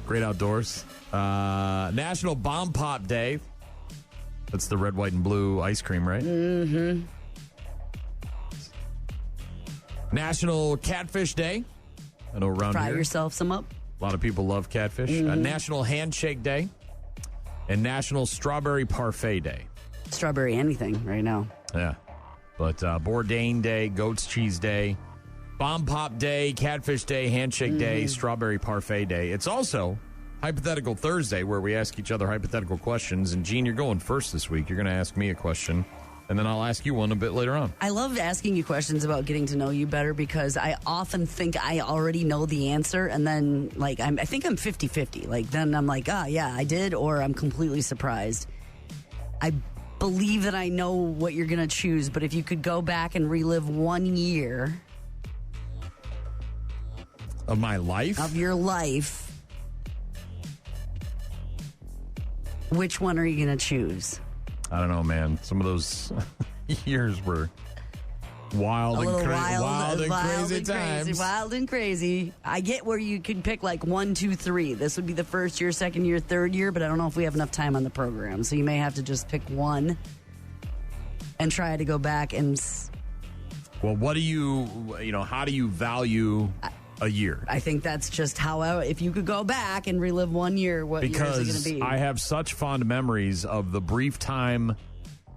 Great outdoors. National Bomb Pop Day. That's the red, white, and blue ice cream, right? Mm-hmm. National Catfish Day. I know around Fry here, yourself some up. a lot of people love catfish. National Handshake Day. And National Strawberry Parfait Day. Strawberry anything right now. Yeah. But Bourdain Day, Goat's Cheese Day, Bomb Pop Day, Catfish Day, Handshake Day, Strawberry Parfait Day. It's also Hypothetical Thursday, where we ask each other hypothetical questions. And, Gene, you're going first this week. You're going to ask me a question, and then I'll ask you one a bit later on. I love asking you questions about getting to know you better because I often think I already know the answer, and then, like, I think I'm 50-50. Like, then I'm like, yeah, I did, or I'm completely surprised. I believe that I know what you're going to choose, but if you could go back and relive 1 year... Of my life? Of your life... Which one are you going to choose? I don't know, man. Some of those years were Wild and crazy times. Wild and crazy. I get where you could pick like 1, 2, 3. This would be the first year, second year, third year, but I don't know if we have enough time on the program. So you may have to just pick one and try to go back and... Well, how do you value a year? I think that's just if you could go back and relive 1 year, what year is it going to be? Because I have such fond memories of the brief time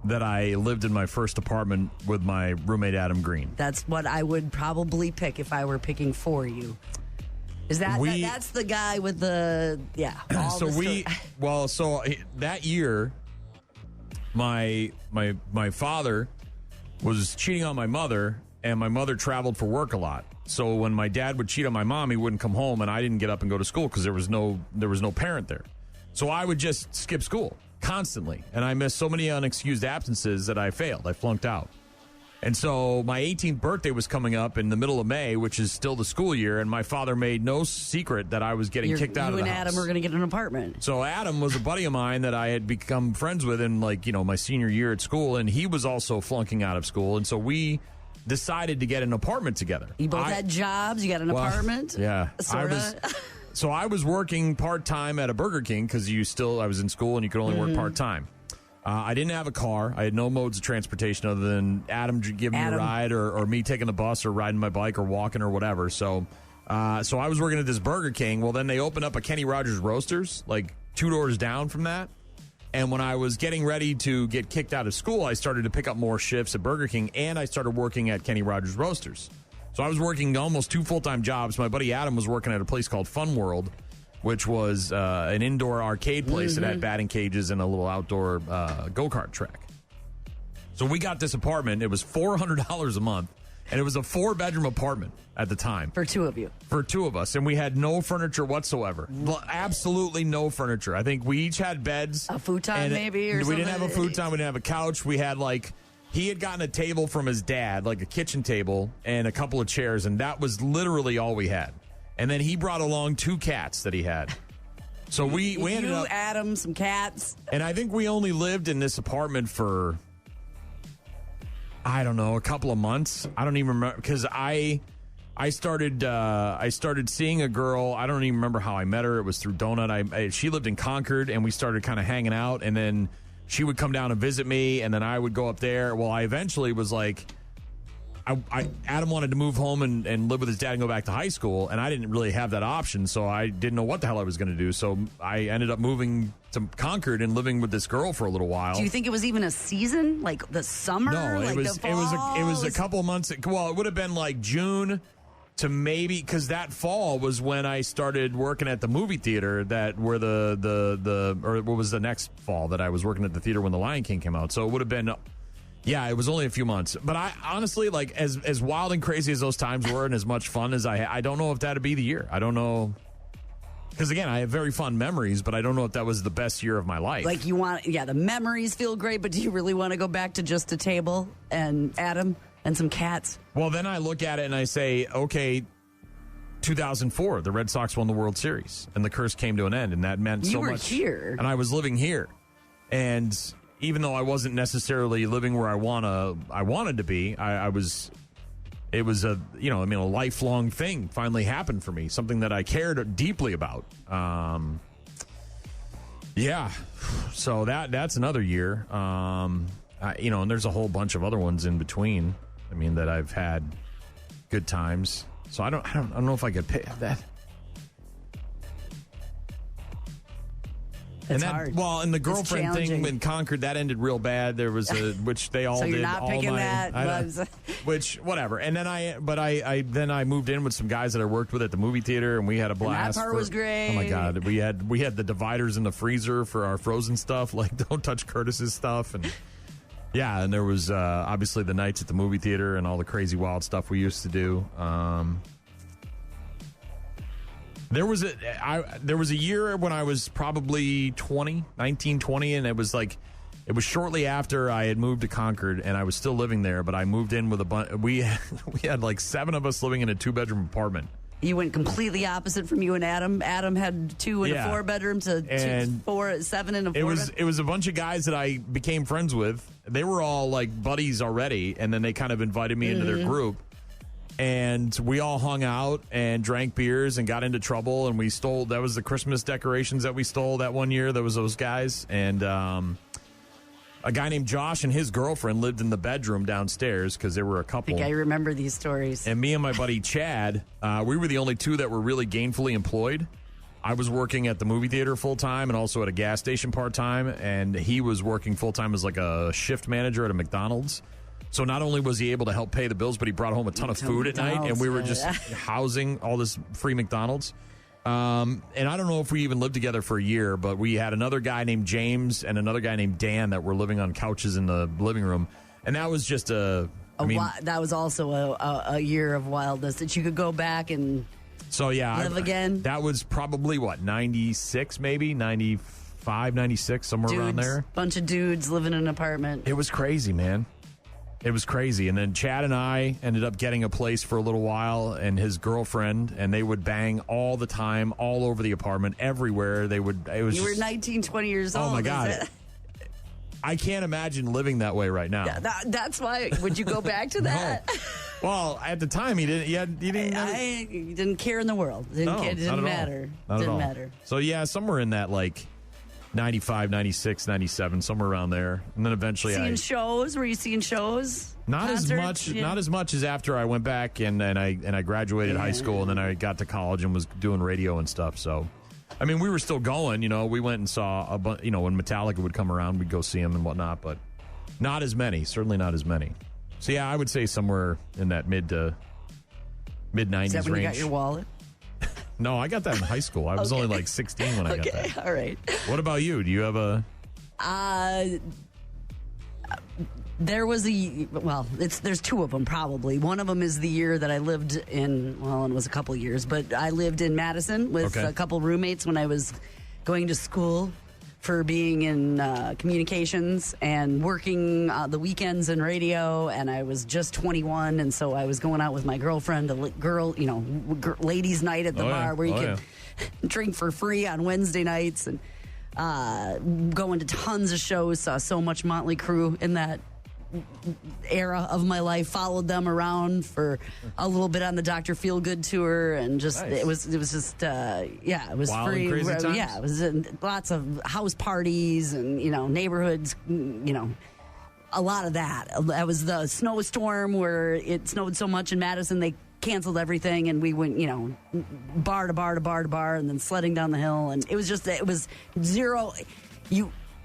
that I lived in my first apartment with my roommate, Adam Green. That's what I would probably pick if I were picking for you. Is that's the guy with the, so that year, my father was cheating on my mother, and my mother traveled for work a lot. So when my dad would cheat on my mom, he wouldn't come home, and I didn't get up and go to school because there was no parent there. So I would just skip school constantly, and I missed so many unexcused absences that I failed. I flunked out. And so my 18th birthday was coming up in the middle of May, which is still the school year, and my father made no secret that I was getting kicked out of the house. You and Adam were going to get an apartment. So Adam was a buddy of mine that I had become friends with in my senior year at school, and he was also flunking out of school, and so we decided to get an apartment together. You both had jobs, you got an apartment? Yeah. Sorta. So I was working part-time at a Burger King because I was in school and you could only work part-time. I didn't have a car. I had no modes of transportation other than Adam giving me a ride or me taking the bus or riding my bike or walking or whatever. So I was working at this Burger King. Well, then they opened up a Kenny Rogers Roasters, like 2 doors down from that. And when I was getting ready to get kicked out of school, I started to pick up more shifts at Burger King, and I started working at Kenny Rogers Roasters. So I was working almost 2 full-time jobs. My buddy Adam was working at a place called Fun World, which was an indoor arcade place that had batting cages and a little outdoor go-kart track. So we got this apartment. It was $400 a month, and it was a 4-bedroom apartment at the time. For 2 of you. For 2 of us, and we had no furniture whatsoever. Absolutely no furniture. I think we each had beds. A futon maybe or something? We didn't have a futon. We didn't have a couch. We had he had gotten a table from his dad, like a kitchen table, and a couple of chairs, and that was literally all we had. And then he brought along 2 cats that he had. So we ended up... Adam, some cats. And I think we only lived in this apartment for, I don't know, a couple of months. I don't even remember, because I started seeing a girl. I don't even remember how I met her. It was through Donut. She lived in Concord, and we started kind of hanging out, and then she would come down and visit me, and then I would go up there. Well, I eventually was like... Adam wanted to move home and live with his dad and go back to high school, and I didn't really have that option, so I didn't know what the hell I was going to do. So I ended up moving to Concord and living with this girl for a little while. Do you think it was even a season, like the summer? No, like it was a couple of months. Well, it would have been like June to maybe, because that fall was when I started working at the movie theater or what was the next fall that I was working at the theater when The Lion King came out. So it would have been. Yeah, it was only a few months. But I honestly, as wild and crazy as those times were and as much fun as I don't know if that'd be the year. I don't know. Because, again, I have very fond memories, but I don't know if that was the best year of my life. The memories feel great, but do you really want to go back to just a table and Adam and some cats? Well, then I look at it and I say, okay, 2004, the Red Sox won the World Series, and the curse came to an end, and that meant so much. You were here. And I was living here. And... even though I wasn't necessarily living where I wanted to be, it was a lifelong thing finally happened for me, something that I cared deeply about. So that's another year. And there's a whole bunch of other ones in between. I mean, that I've had good times. So I don't know if I could pick that. It's hard. Well, and the girlfriend thing in Concord, that ended real bad. There was which they all so did. So you're not picking that. Which, whatever. And then I moved in with some guys that I worked with at the movie theater, and we had a blast. And that part was great. Oh my God, we had the dividers in the freezer for our frozen stuff. Like, don't touch Curtis's stuff, and yeah, and there was obviously the nights at the movie theater and all the crazy wild stuff we used to do. There was a year when I was probably 19, 20, and it was shortly after I had moved to Concord, and I was still living there, but I moved in with a bunch. We had like 7 of us living in a 2-bedroom apartment. You went completely opposite from you and Adam. Adam had 2 in a 4-bedroom to 7 in a 4-bedroom. It was a bunch of guys that I became friends with, They were all like buddies already, and then they kind of invited me into their group. And we all hung out and drank beers and got into trouble. And we stole, that was the Christmas decorations that we stole that one year. There was those guys. And a guy named Josh and his girlfriend lived in the bedroom downstairs because there were a couple. I think I remember these stories. And me and my buddy Chad, we were the only two that were really gainfully employed. I was working at the movie theater full-time and also at a gas station part-time. And he was working full-time as like a shift manager at a McDonald's. So not only was he able to help pay the bills, but he brought home a ton of food at night, and we were just housing all this free McDonald's. And I don't know if we even lived together for a year, but we had another guy named James and another guy named Dan that were living on couches in the living room. And that was just that was also a year of wildness that you could go back and live again. That was probably, 96 maybe, 95, 96, somewhere around there. Bunch of dudes living in an apartment. It was crazy, man. It was crazy. And then Chad and I ended up getting a place for a little while, and his girlfriend, and they would bang all the time, all over the apartment, everywhere. You were 19, 20 years old. Oh, my God. I can't imagine living that way right now. Yeah, that's why. Would you go back to that? No. Well, at the time, he didn't. He didn't care in the world. It didn't matter. Didn't matter. So, yeah, somewhere in that, 95, 96, 97, somewhere around there. And then eventually seeing shows? Were you seeing shows? Not Concerts? as much. Yeah. Not as much as after I went back and I graduated high school, and then I got to college and was doing radio and stuff. So, I mean, we were still going. We went and saw when Metallica would come around, we'd go see them and whatnot, but not as many. Certainly not as many. So yeah, I would say somewhere in that mid 90s range. Is that when you got your wallet? No, I got that in high school. I was only 16 when I got that. All right. What about you? Do you have a... There was there's two of them probably. One of them is the year that I lived in, it was a couple years, but I lived in Madison with a couple roommates when I was going to school for being in communications and working the weekends in radio, and I was just 21, and so I was going out with my girlfriend, ladies' night at the bar where you could drink for free on Wednesday nights, and going to tons of shows, saw so much Motley Crue in that era of my life, followed them around for a little bit on the Dr. Feelgood tour, and just it was just it was wild free. And crazy times? Yeah, it was lots of house parties and neighborhoods, a lot of that. That was the snowstorm where it snowed so much in Madison they canceled everything, and we went bar to bar to bar to bar, and then sledding down the hill, and it was zero.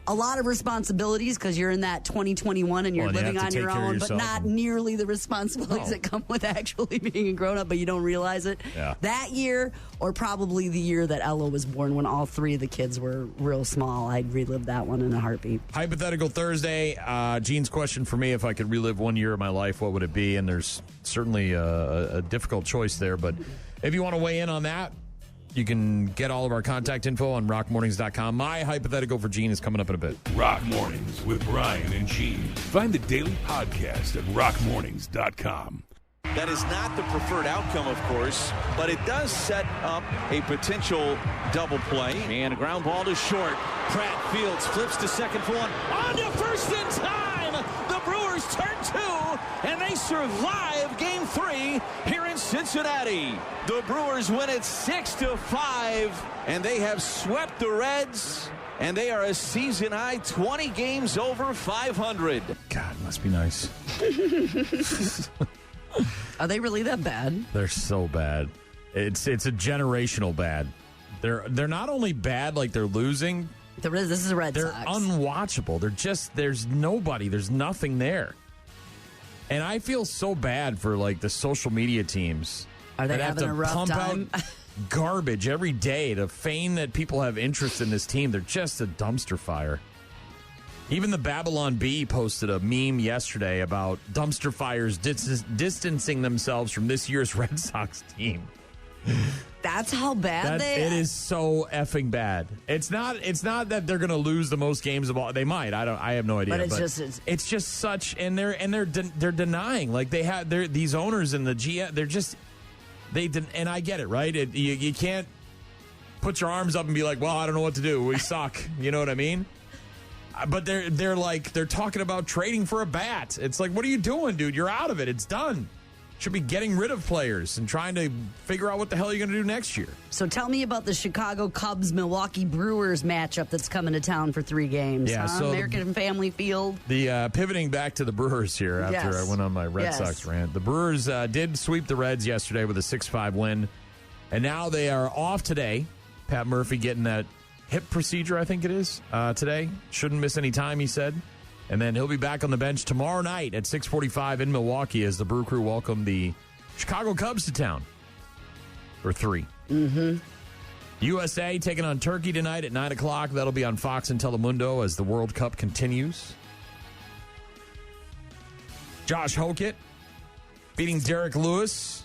A lot of responsibilities because you're in that 2021 and you're living on your own, but not nearly the responsibilities that come with actually being a grown up, but you don't realize it. Yeah. That year, or probably the year that Ella was born, when all three of the kids were real small, I'd relive that one in a heartbeat. Hypothetical Thursday. Gene's question for me: if I could relive one year of my life, what would it be? And there's certainly a difficult choice there, but if you want to weigh in on that, you can get all of our contact info on rockmornings.com. My hypothetical for Gene is coming up in a bit. Rock Mornings with Brian and Gene. Find the daily podcast at rockmornings.com. That is not the preferred outcome, of course, but it does set up a potential double play. And a ground ball to short. Pratt Fields flips to second for one. On to first in time! The Brewers turn two, and they survive Game 3 here in Cincinnati. The Brewers win it 6-5, and they have swept the Reds, and they are a season-high 20 games over 500. God, must be nice. Are they really that bad? They're so bad. It's a generational bad. They're not only bad like they're losing. This is a Red Sox. They're unwatchable. There's nobody. There's nothing there. And I feel so bad for the social media teams. Are they having a rough time? Out garbage every day to feign that people have interest in this team. They're just a dumpster fire. Even the Babylon Bee posted a meme yesterday about dumpster fires distancing themselves from this year's Red Sox team. That's how bad it is. So effing bad. It's not that they're going to lose the most games of all. They might. I have no idea. But it's just such, and they're denying. These owners and the GM. They're just and I get it, right? You can't put your arms up and be like, well, I don't know what to do. We suck. You know what I mean? But they're talking about trading for a bat. It's like, what are you doing, dude? You're out of it. It's done. Should be getting rid of players and trying to figure out what the hell you're going to do next year. So tell me about the Chicago Cubs Milwaukee Brewers matchup that's coming to town for 3 games. Yeah, so American Family Field. The pivoting back to the Brewers here after I went on my Red Sox rant. The Brewers did sweep the Reds yesterday with a 6-5 win, and now they are off today. Pat Murphy getting that hip procedure, I think it is, today. Shouldn't miss any time, he said. And then he'll be back on the bench tomorrow night at 6:45 in Milwaukee as the Brew Crew welcome the Chicago Cubs to town for 3. Mm-hmm. USA taking on Turkey tonight at 9 o'clock. That'll be on Fox and Telemundo as the World Cup continues. Josh Hokett beating Derek Lewis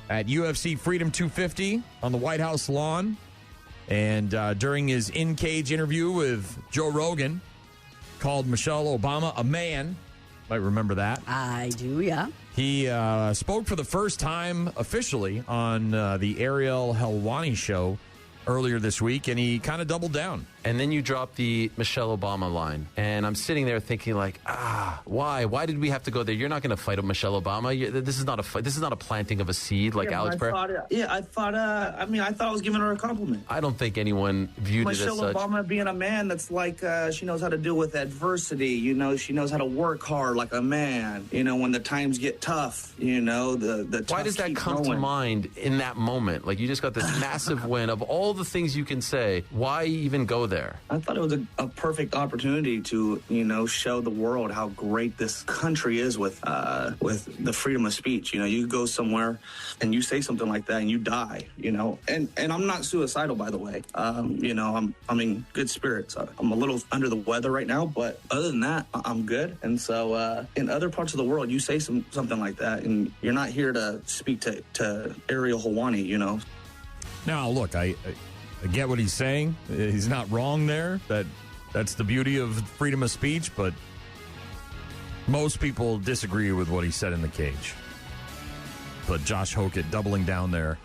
at UFC Freedom 250 on the White House lawn. And during his in-cage interview with Joe Rogan, called Michelle Obama a man. Might remember that. I do, yeah. He spoke for the first time officially on the Ariel Helwani show earlier this week, and he kind of doubled down. And then you drop the Michelle Obama line. And I'm sitting there thinking, like, why? Why did we have to go there? You're not going to fight Michelle Obama. This is not a fight. This is not a planting of a seed like Alex Perry. I thought I was giving her a compliment. I don't think anyone viewed Michelle it as such. Michelle Obama being a man, that's like she knows how to deal with adversity. You know, she knows how to work hard like a man. You know, when the times get tough, you know, the Why does that come to mind in that moment? Like, you just got this massive win of all the things you can say. Why even go there? I thought it was a perfect opportunity to, you know, show the world how great this country is with the freedom of speech. You know, you go somewhere and you say something like that and you die, you know. And I'm not suicidal, by the way. You know, I'm in good spirits. I'm a little under the weather right now, but other than that, I'm good. And so in other parts of the world, you say something like that and you're not here to speak to Ariel Helwani, you know. Now, look, I get what he's saying. He's not wrong there. That's the beauty of freedom of speech, but most people disagree with what he said in the cage. But Josh Hokett doubling down there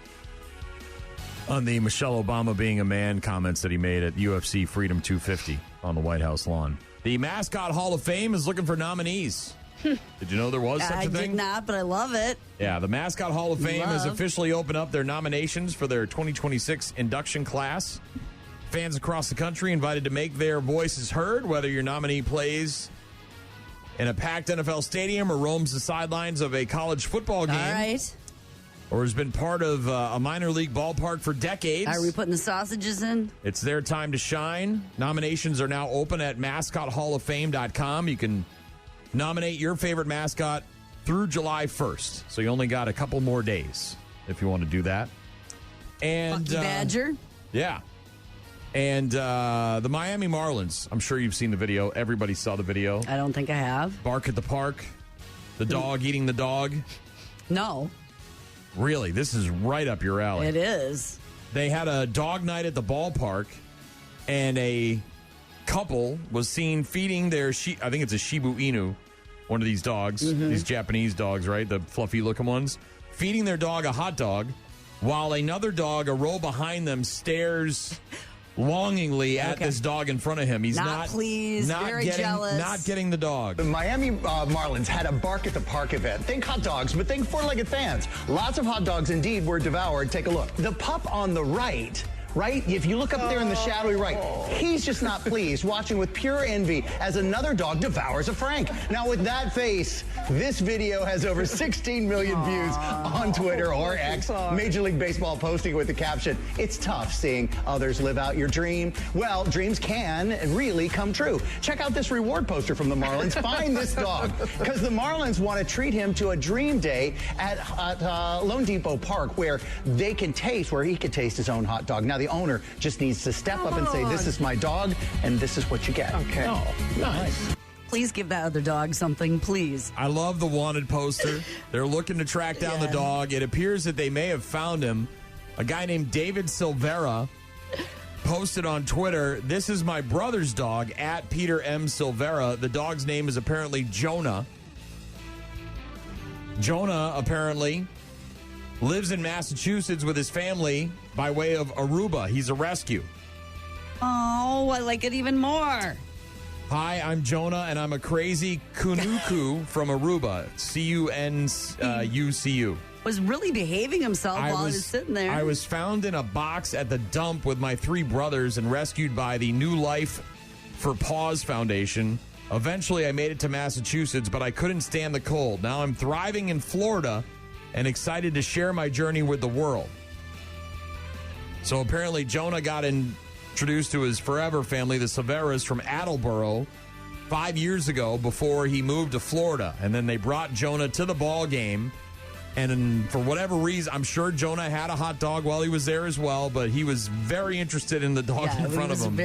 on the Michelle Obama being a man comments that he made at UFC Freedom 250 on the White House lawn. The Mascot Hall of Fame is looking for nominees. Did you know there was such a thing? I did not, but I love it. Yeah, the Mascot Hall of Fame has officially opened up their nominations for their 2026 induction class. Fans across the country invited to make their voices heard, whether your nominee plays in a packed NFL stadium or roams the sidelines of a college football game. All right. Or has been part of a minor league ballpark for decades. Are we putting the sausages in? It's their time to shine. Nominations are now open at mascothall-of-fame.com. You can nominate your favorite mascot through July 1st. So you only got a couple more days if you want to do that. And Bucky Badger? Yeah. And the Miami Marlins. I'm sure you've seen the video. Everybody saw the video. I don't think I have. Bark at the park. The dog eating the dog. No. Really? This is right up your alley. It is. They had a dog night at the ballpark, and a couple was seen feeding their I think it's a Shiba Inu, one of these dogs, these Japanese dogs, right? The fluffy looking ones, feeding their dog a hot dog while another dog, a row behind them, stares longingly at this dog in front of him. He's not pleased, very jealous. Not getting the dog. The Miami Marlins had a Bark at the Park event. Think hot dogs, but think four-legged fans. Lots of hot dogs indeed were devoured. Take a look. The pup on the right, if you look up there in the shadowy right, he's just not pleased, watching with pure envy as another dog devours a Frank. Now, with that face, this video has over 16 million views on Twitter or X. Major League Baseball posting with the caption, "It's tough seeing others live out your dream." Well, dreams can really come true. Check out this reward poster from the Marlins. Find this dog, because the Marlins want to treat him to a dream day at Lone Depot Park where he can taste his own hot dog. Now, the owner just needs to step up and say, "This is my dog, and this is what you get." Okay. Oh, nice. Please give that other dog something, please. I love the wanted poster. They're looking to track down the dog. It appears that they may have found him. A guy named David Silvera posted on Twitter, "This is my brother's dog, at Peter M. Silvera. The dog's name is apparently Jonah. Jonah apparently lives in Massachusetts with his family by way of Aruba. He's a rescue." Oh, I like it even more. Hi, I'm Jonah, and I'm a crazy kunuku from Aruba. Cunucu. Was really behaving himself while he was sitting there. I was found in a box at the dump with my 3 brothers and rescued by the New Life for Paws Foundation. Eventually, I made it to Massachusetts, but I couldn't stand the cold. Now I'm thriving in Florida and excited to share my journey with the world. So apparently, Jonah got introduced to his forever family, the Severas, from Attleboro 5 years ago before he moved to Florida. And then they brought Jonah to the ball game. And for whatever reason, I'm sure Jonah had a hot dog while he was there as well, but he was very interested in the dog in front of him.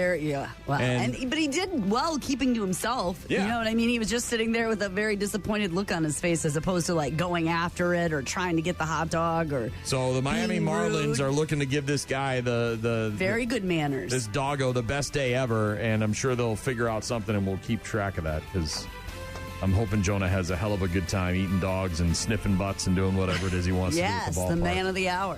Wow. But he did well keeping to himself. Yeah. You know what I mean? He was just sitting there with a very disappointed look on his face as opposed to like going after it or trying to get the hot dog or. So the Miami Marlins are looking to give this guy the very good manners. This doggo the best day ever, and I'm sure they'll figure out something and we'll keep track of that because I'm hoping Jonah has a hell of a good time eating dogs and sniffing butts and doing whatever it is he wants to do at the ballpark. Yes, the man of the hour.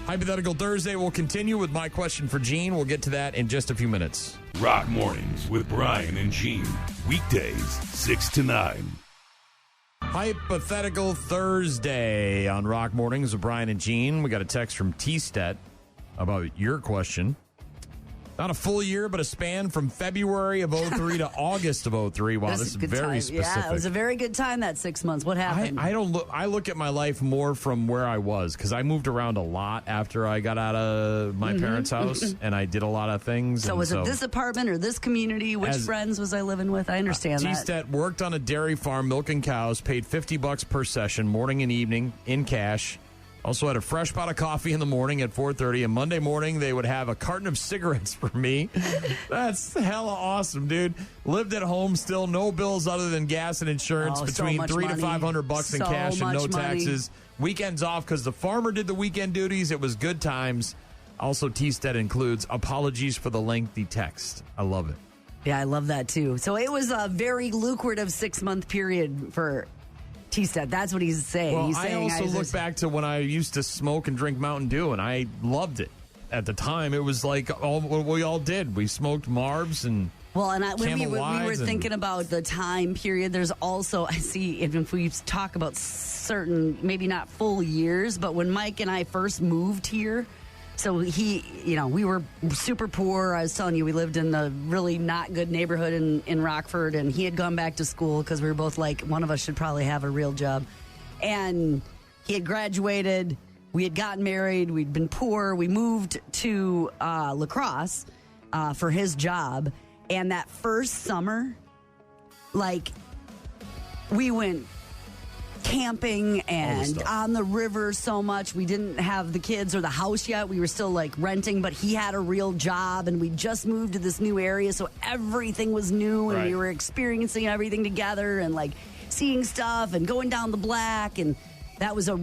Hypothetical Thursday will continue with my question for Gene. We'll get to that in just a few minutes. Rock Mornings with Brian and Gene. Weekdays, 6 to 9. Hypothetical Thursday on Rock Mornings with Brian and Gene. We got a text from T-Stet about your question. Not a full year, but a span from February of 03 to August of 03. Wow, this is very specific. Yeah, it was a very good time, that 6 months. What happened? I look at my life more from where I was because I moved around a lot after I got out of my parents' house, and I did a lot of things. So was it this apartment or this community? Which friends was I living with? I understand that. T-Stet worked on a dairy farm milking cows, paid $50 per session, morning and evening, in cash. Also had a fresh pot of coffee in the morning at 4:30, and Monday morning they would have a carton of cigarettes for me. That's hella awesome, dude. Lived at home still, no bills other than gas and insurance, between $300 to $500 in cash and no taxes. Weekends off because the farmer did the weekend duties. It was good times. Also, T-Stet includes apologies for the lengthy text. I love it. Yeah, I love that too. So it was a very lucrative 6-month period for T-Stet. That's what he's saying. Well, he's saying, I also look back to when I used to smoke and drink Mountain Dew, and I loved it. At the time, it was like what we all did. We smoked Marbs and when we were thinking about the time period, there's also, I see, if we talk about certain, maybe not full years, but when Mike and I first moved here, so we were super poor. I was telling you, we lived in the really not good neighborhood in Rockford, and he had gone back to school because we were both like, one of us should probably have a real job. And he had graduated. We had gotten married. We'd been poor. We moved to La Crosse for his job. And that first summer, we went camping and on the river so much. We didn't have the kids or the house yet. We were still renting, but he had a real job and we just moved to this new area, so everything was new and we were experiencing everything together and seeing stuff and going down the Black, and that was a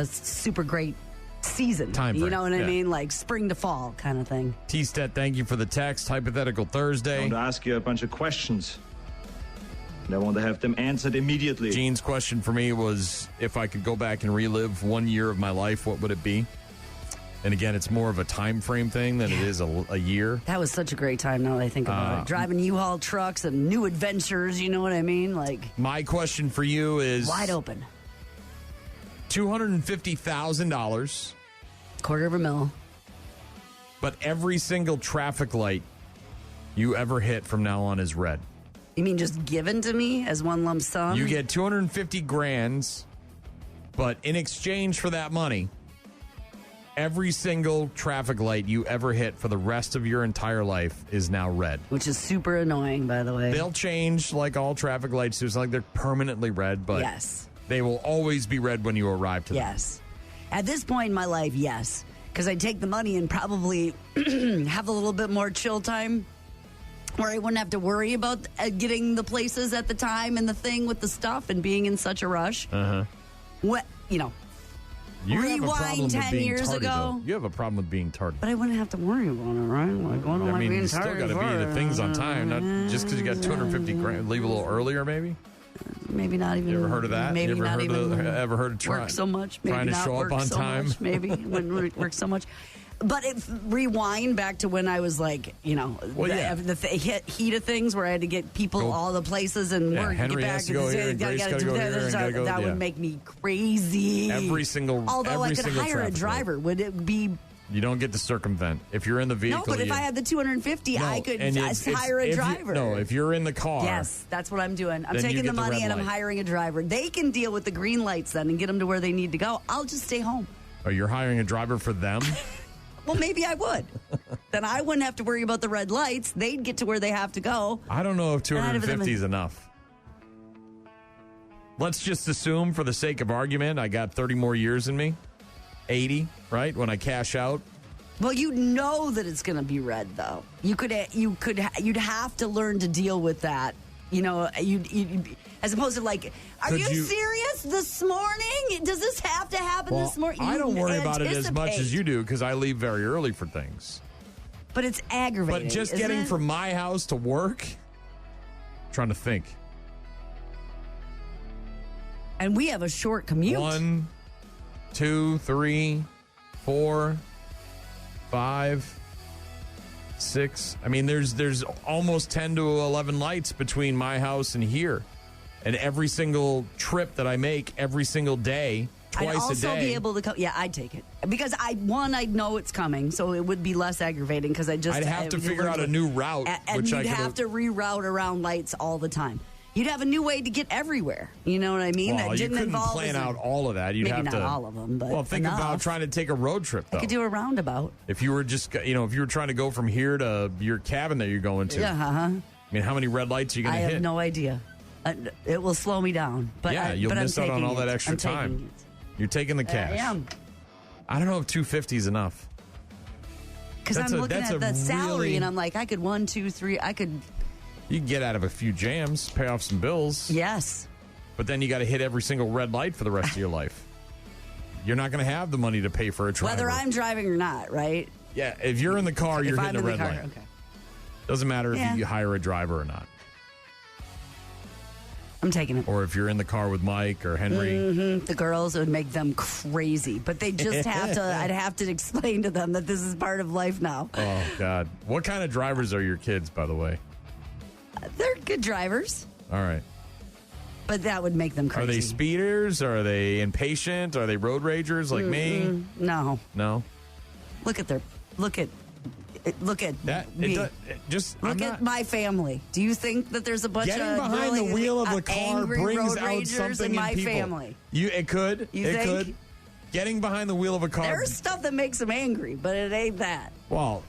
super great season. Time frame. You know what I mean? Spring to fall kind of thing. T-Stet, thank you for the text. Hypothetical Thursday. I want to ask you a bunch of questions. And I want to have them answered immediately. Gene's question for me was, if I could go back and relive 1 year of my life, what would it be? And again, it's more of a time frame thing than it is a year. That was such a great time now that I think about it. Driving U-Haul trucks and new adventures, you know what I mean? My question for you is... wide open. $250,000. $250,000. But every single traffic light you ever hit from now on is red. You mean just given to me as one lump sum? You get 250 grand, but in exchange for that money, every single traffic light you ever hit for the rest of your entire life is now red. Which is super annoying, by the way. They'll change like all traffic lights. It's not like they're permanently red, but yes, they will always be red when you arrive to them. Yes. At this point in my life, yes. Because I'd take the money and probably have a little bit more chill time where I wouldn't have to worry about getting the places at the time and the thing with the stuff and being in such a rush. What, you rewind 10 years tardy, ago. Though. You have a problem with being tardy. But I wouldn't have to worry about it, right? What am I being you tardy still got to be the things on time, not just because you got 250 grand. Leave a little earlier, maybe? Maybe not even. You ever heard of that? Maybe ever heard of work so much. Maybe trying to not show work up on so time? Much, maybe wouldn't work so much. But rewind back to when I was like, the heat of things where I had to get people all the places and work Henry get back. has to go here, and Grace got to go here, and gotta go, that would make me crazy. Although I could hire a driver, would it be? You don't get to circumvent if you're in the vehicle. No, but if I had the $250, I could hire a driver. If you're in the car. Yes, that's what I'm doing. I'm taking the money and I'm hiring a driver. They can deal with the green lights then and get them to where they need to go. I'll just stay home. Oh, you're hiring a driver for them? Well, maybe I would. Then I wouldn't have to worry about the red lights. They'd get to where they have to go. I don't know if 250 is enough. Let's just assume, for the sake of argument, I got 30 more years in me. 80, right? When I cash out. Well, you know that it's going to be red, though. You'd have to learn to deal with that. You know, as opposed to like, are you serious this morning? Does this have to happen this morning? I don't worry about it as much as you do because I leave very early for things. But it's aggravating. But just getting from my house to work, I'm trying to think. And we have a short commute. 1, 2, 3, 4, 5, 6. I mean, there's almost 10 to 11 lights between my house and here. And every single trip that I make every single day, twice a day. I'd also be able to come. Yeah, I'd take it. Because I'd know it's coming, so it would be less aggravating because I'd have to figure out a new route. And you'd have to reroute around lights all the time. You'd have a new way to get everywhere. You know what I mean? Well, that didn't you couldn't involve plan out all of that. You'd maybe have not to, all of them, but think about trying to take a road trip. Though I could do a roundabout. If you were just, if you were trying to go from here to your cabin that you're going to. I mean, how many red lights are you going to hit? I have no idea. It will slow me down. But you'll miss out on all that extra time. You're taking the cash. I am. I don't know if 250 is enough. Because I'm looking at the salary and I'm like, I could 1, 2, 3. I could. You can get out of a few jams, pay off some bills. Yes. But then you got to hit every single red light for the rest of your life. You're not going to have the money to pay for a driver. Whether I'm driving or not, right? Yeah, if you're in the car, you're hitting a red light. Okay. Doesn't matter if you hire a driver or not. I'm taking it. Or if you're in the car with Mike or Henry. Mm-hmm. The girls, it would make them crazy. But they just have to, I'd have to explain to them that this is part of life now. Oh, God. What kind of drivers are your kids, by the way? They're good drivers. All right. But that would make them crazy. Are they speeders? Are they impatient? Are they road ragers like me? No. No? Look at that. Me. Look at my family. Do you think that there's a bunch getting of behind really the wheel of a car angry brings road out ragers something in my people? family? It could. You it think? could. Getting behind the wheel of a car. There's stuff that makes them angry, but it ain't that. Well,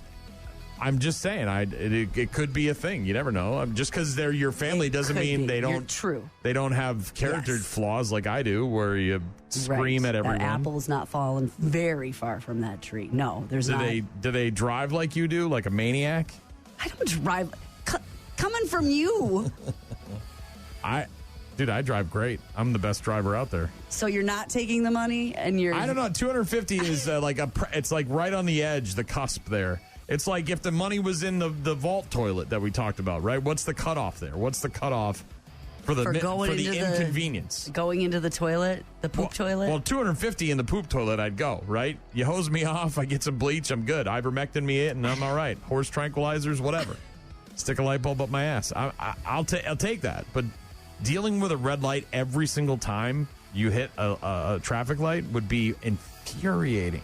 I'm just saying, it could be a thing. You never know. Just because they're your family doesn't mean they don't. You're true. They don't have character flaws like I do, where you scream at everyone. That apple's not falling very far from that tree. No, there's not. Do they drive like you do, like a maniac? I don't drive. Coming from you. I drive great. I'm the best driver out there. So you're not taking the money, and you're. I don't know. 250 is it's like right on the edge, the cusp there. It's like if the money was in the vault toilet that we talked about, right? What's the cutoff there? What's the cutoff for the inconvenience? Going into the toilet, the poop toilet? Well, 250 in the poop toilet, I'd go, right? You hose me off, I get some bleach, I'm good. Ivermectin me it, and I'm all right. Horse tranquilizers, whatever. Stick a light bulb up my ass. I'll take that. But dealing with a red light every single time you hit a traffic light would be infuriating.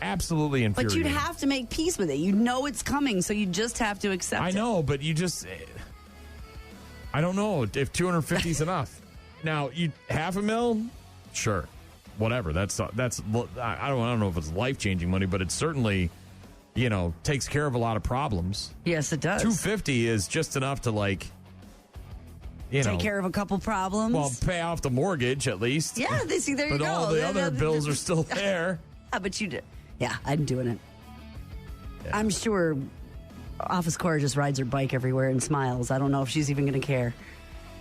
Absolutely infuriating. But you'd have to make peace with it. You know it's coming, so you just have to accept it. I know, but I don't know if 250 is enough. Now, $500,000, sure, whatever. That's I don't know if it's life-changing money, but it certainly, takes care of a lot of problems. Yes, it does. 250 is just enough to take care of a couple problems. Well, pay off the mortgage at least. Yeah, there you go. But all the other bills are still there. But you did. Yeah, I'm doing it. Yeah. I'm sure Office Cora just rides her bike everywhere and smiles. I don't know if she's even going to care.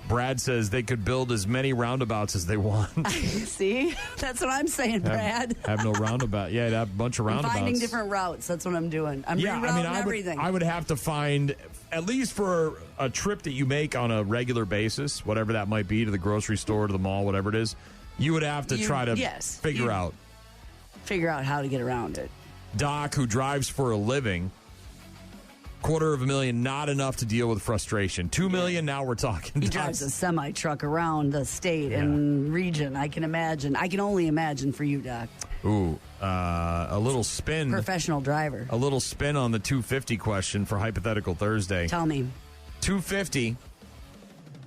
Brad says they could build as many roundabouts as they want. See? That's what I'm saying, Brad. Have no roundabout. Yeah, have a bunch of roundabouts. I'm finding different routes. That's what I'm doing. I'm rerouting everything. I would have to find, at least for a trip that you make on a regular basis, whatever that might be, to the grocery store, to the mall, whatever it is, you would have to try to figure out how to get around it. Doc, who drives for a living. $250,000, not enough to deal with frustration. $2 million, now we're talking. He drives a semi-truck around the state and region. I can imagine. I can only imagine for you, Doc. Ooh, a little spin. Professional driver. A little spin on the 250 question for Hypothetical Thursday. Tell me. 250,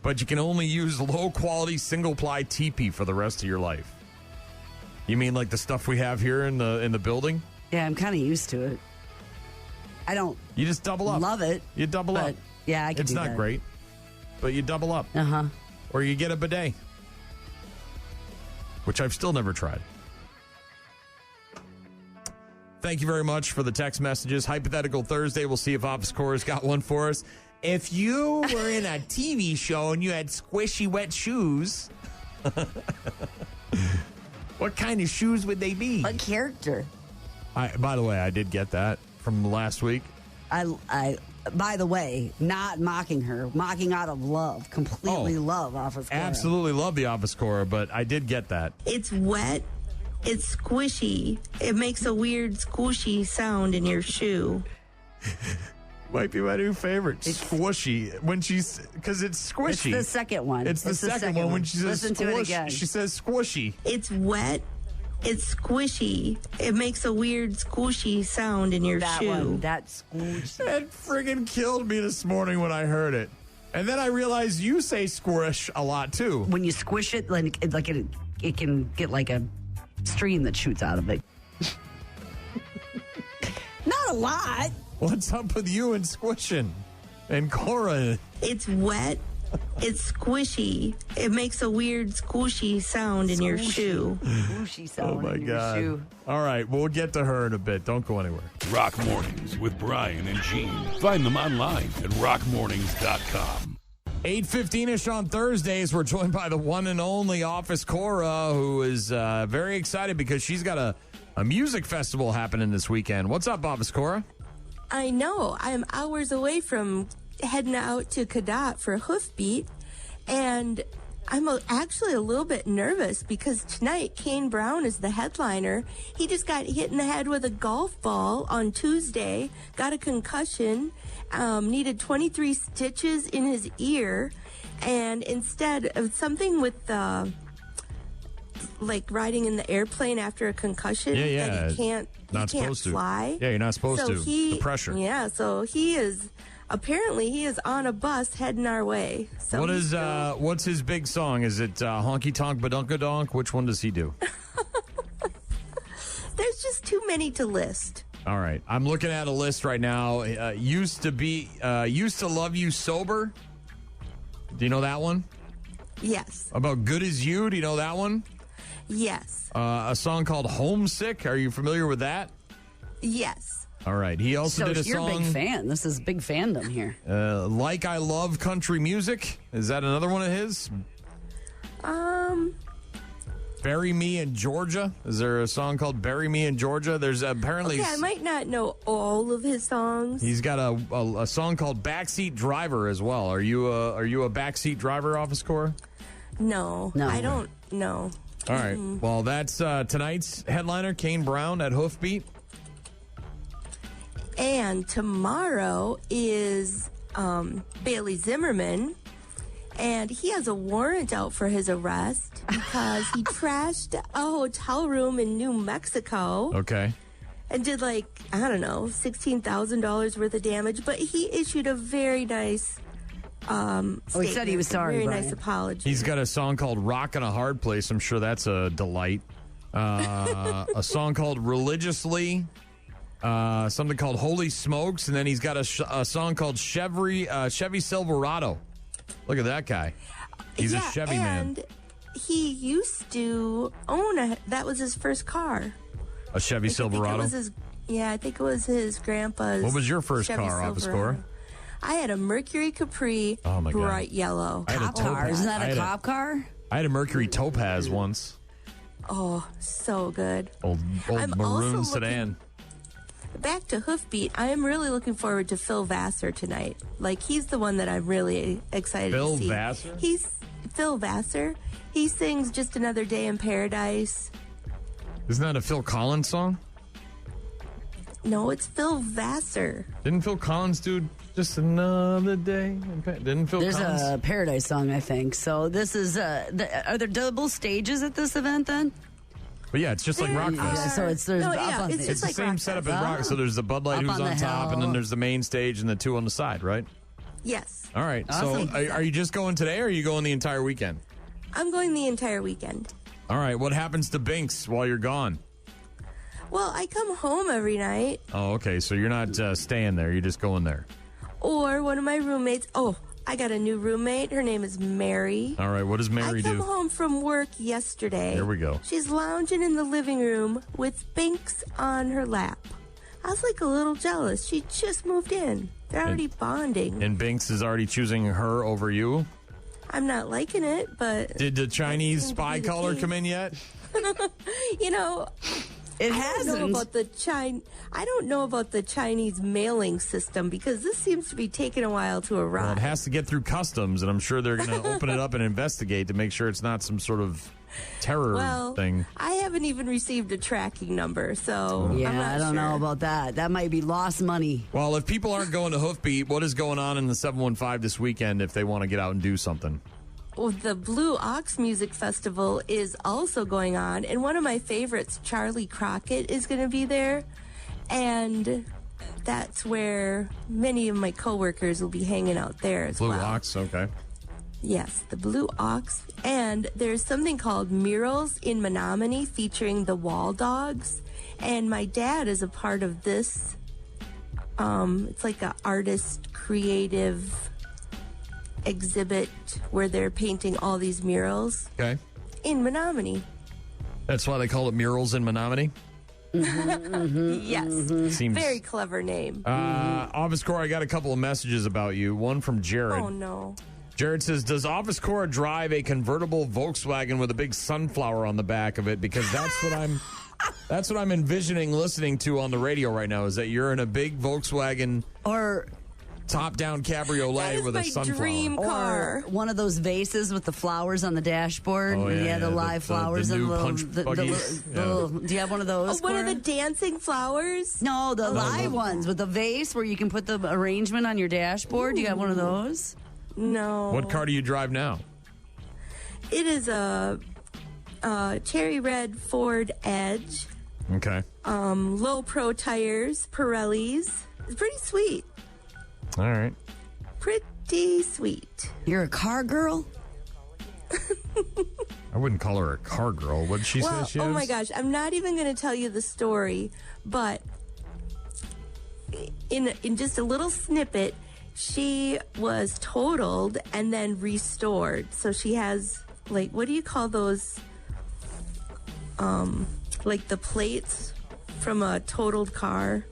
but you can only use low-quality single-ply teepee for the rest of your life. You mean like the stuff we have here in the building? Yeah, I'm kind of used to it. I don't. You just double up. Love it. You double up. Yeah, I can It's do not that. great, but you double up. Uh-huh. Or you get a bidet, which I've still never tried. Thank you very much for the text messages. Hypothetical Thursday. We'll see if Office Cora's got one for us. If you were in a TV show and you had squishy wet shoes, what kind of shoes would they be? What character? By the way, I did get that from last week. By the way, not mocking her, mocking out of love. Completely love Office Cora. Absolutely love the Office Cora, but I did get that. It's wet. It's squishy. It makes a weird squishy sound in your shoe. Might be my new favorite. Squishy. Because it's squishy. It's the second one. It's the second one. When she says Listen to it squish, again. she says squishy. It's wet. It's squishy. It makes a weird squishy sound in your shoe. One, that's squishy. That friggin' killed me this morning when I heard it. And then I realized you say squish a lot, too. When you squish it, it can get like a stream that shoots out of it. Not a lot. What's up with you and squishing? And Cora? It's wet. It's squishy. It makes a weird squishy sound in your shoe. Squishy sound Oh, my in your God. shoe. All right, we'll get to her in a bit. Don't go anywhere. Rock Mornings with Brian and Gene. Find them online at rockmornings.com. 8:15-ish on Thursdays, we're joined by the one and only Office Cora, who is very excited because she's got a music festival happening this weekend. What's up, Office Cora? I know. I'm hours away from heading out to Cadott for Hoofbeat, and I'm actually a little bit nervous because tonight Kane Brown is the headliner. He just got hit in the head with a golf ball on Tuesday, got a concussion, needed 23 stitches in his ear, and instead of something with like riding in the airplane after a concussion, that he can't fly. Yeah, you're not supposed to. The pressure. Yeah, so he is on a bus heading our way. So what's his big song? Is it Honky Tonk Badunkadonk? Which one does he do? There's just too many to list. All right, I'm looking at a list right now. Used to Love You Sober. Do you know that one? Yes. About Good As You. Do you know that one? Yes. A song called Homesick. Are you familiar with that? Yes. All right. He also did a you're song. a big fan. This is big fandom here. Like I Love Country Music. Is that another one of his? Bury Me in Georgia. Is there a song called Bury Me in Georgia? There's apparently... Okay, I might not know all of his songs. He's got a song called Backseat Driver as well. Are you a backseat driver, Office Cora? No. I don't know. All right. Well, that's tonight's headliner, Kane Brown at Hoofbeat. And tomorrow is Bailey Zimmerman, and he has a warrant out for his arrest because he trashed a hotel room in New Mexico. Okay. And did $16,000 worth of damage, but he issued a very nice he said he was sorry, very Brian. nice apology. He's got a song called Rockin' a Hard Place. I'm sure that's a delight. A song called Religiously. Something called Holy Smokes. And then he's got a song called Chevy Silverado. Look at that guy. He's a Chevy man. And he used to own that was his first car. A Chevy Silverado? I think it was his grandpa's. What was your first Chevy car, Office Silverado. Cora? I had a Mercury Capri, bright yellow. Cop car. Isn't that a cop car? I had a Mercury Topaz once. Oh, so good. Old maroon sedan. Back to Hoofbeat, I am really looking forward to Phil Vassar tonight. He's the one that I'm really excited to see. Phil Vassar? He's Phil Vassar. He sings Just Another Day in Paradise. Isn't that a Phil Collins song? No, it's Phil Vassar. Didn't Phil Collins do Just Another Day? Didn't Phil There's Collins? a Paradise song, I think. So this is, are there double stages at this event then? But yeah, it's just like Rockfest. So it's there's It's the same setup as Rock. So there's the Bud Light who's on top, and then there's the main stage and the two on the side, right? Yes. All right. Awesome. So are you just going today, or are you going the entire weekend? I'm going the entire weekend. All right. What happens to Binks while you're gone? Well, I come home every night, Oh, okay. So you're not staying there. You're just going there. or one of my roommates. Oh, I got a new roommate. Her name is Mary. All right. What does Mary I come do? home from work yesterday. Here we go. She's lounging in the living room with Binks on her lap. I was like a little jealous. She just moved in. They're already bonding. And Binks is already choosing her over you? I'm not liking it, but Did the Chinese spy color come in yet? you know, it hasn't. I don't know about the Chinese mailing system because this seems to be taking a while to arrive. Well, it has to get through customs, and I'm sure they're going to open it up and investigate to make sure it's not some sort of terror thing. I haven't even received a tracking number, so Yeah, I'm not I don't know about that. That might be lost money. Well, if people aren't going to Hoofbeat, what is going on in the 715 this weekend if they want to get out and do something? Well, the Blue Ox Music Festival is also going on, and one of my favorites, Charlie Crockett, is going to be there, and that's where many of my coworkers will be hanging out there as Blue well. Ox, okay. Yes, the Blue Ox, and there's something called Murals in Menominee featuring the Wall Dogs, and my dad is a part of this. It's like an artist creative exhibit where they're painting all these murals Okay. in Menominee. That's why they call it Murals in Menominee? Yes. Seems- Very clever name. Office Cora, I got a couple of messages about you. One from Jared. Oh, no. Jared says, does Office Cora drive a convertible Volkswagen with a big sunflower on the back of it? Because that's what I'm envisioning listening to on the radio right now, is that you're in a big Volkswagen or top-down cabriolet with a sunflower. Dream car. Or one of those vases with the flowers on the dashboard. Oh, yeah, the live flowers the and new the punch buggies. Yeah. do you have one of those? One of Cora? the dancing flowers? No, the live ones with the vase where you can put the arrangement on your dashboard. Do you have one of those? No. What car do you drive now? It is a cherry red Ford Edge. Okay. Low pro tires, Pirellis. It's pretty sweet. All right. Pretty sweet. You're a car girl? I wouldn't call her a car girl. What did she say she is? Oh my gosh, I'm not even going to tell you the story, but in just a little snippet, she was totaled and then restored. So she has, like, what do you call those? Like the plates from a totaled car.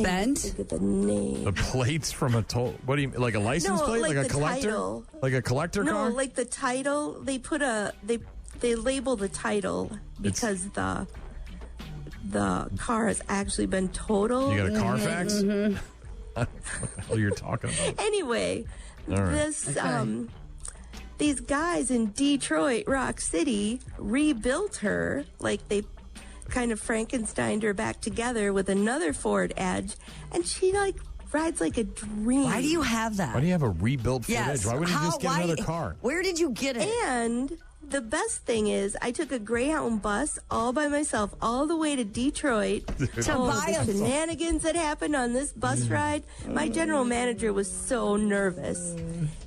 Bent? Think of the name. The plates from a what do you like a license plate? Like a the collector? title. Like a collector car? No, like the title. They put they label the title because the car has actually been totaled. You got a Carfax? Mm-hmm. What the hell you're talking about? Anyway, All right. this these guys in Detroit, Rock City, rebuilt her. Like they kind of Frankensteined her back together with another Ford Edge, and she like rides like a dream. Why do you have that? Why do you have a rebuilt Ford Edge? Why wouldn't you just get another car? Where did you get it? And the best thing is, I took a Greyhound bus all by myself all the way to Detroit To buy the a shenanigans that happened on this bus ride. My general manager was so nervous.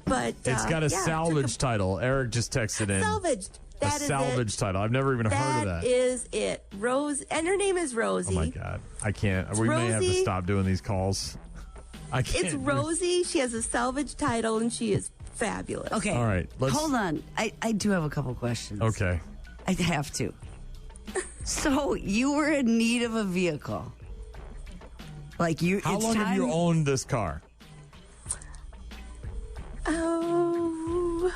But It's got a salvage title. Eric just texted in. Salvaged. That a is salvage it. title. I've never even heard of that. That is it. Rose, and her name is Rosie. Oh my God. I can't. We may have to Rosie. stop doing these calls. I can't. It's Rosie. She has a salvage title, and she is fabulous. Okay. All right, Hold on. I do have a couple questions. Okay. I have to. So you were in need of a vehicle. Like you. How long have you owned this car? Oh,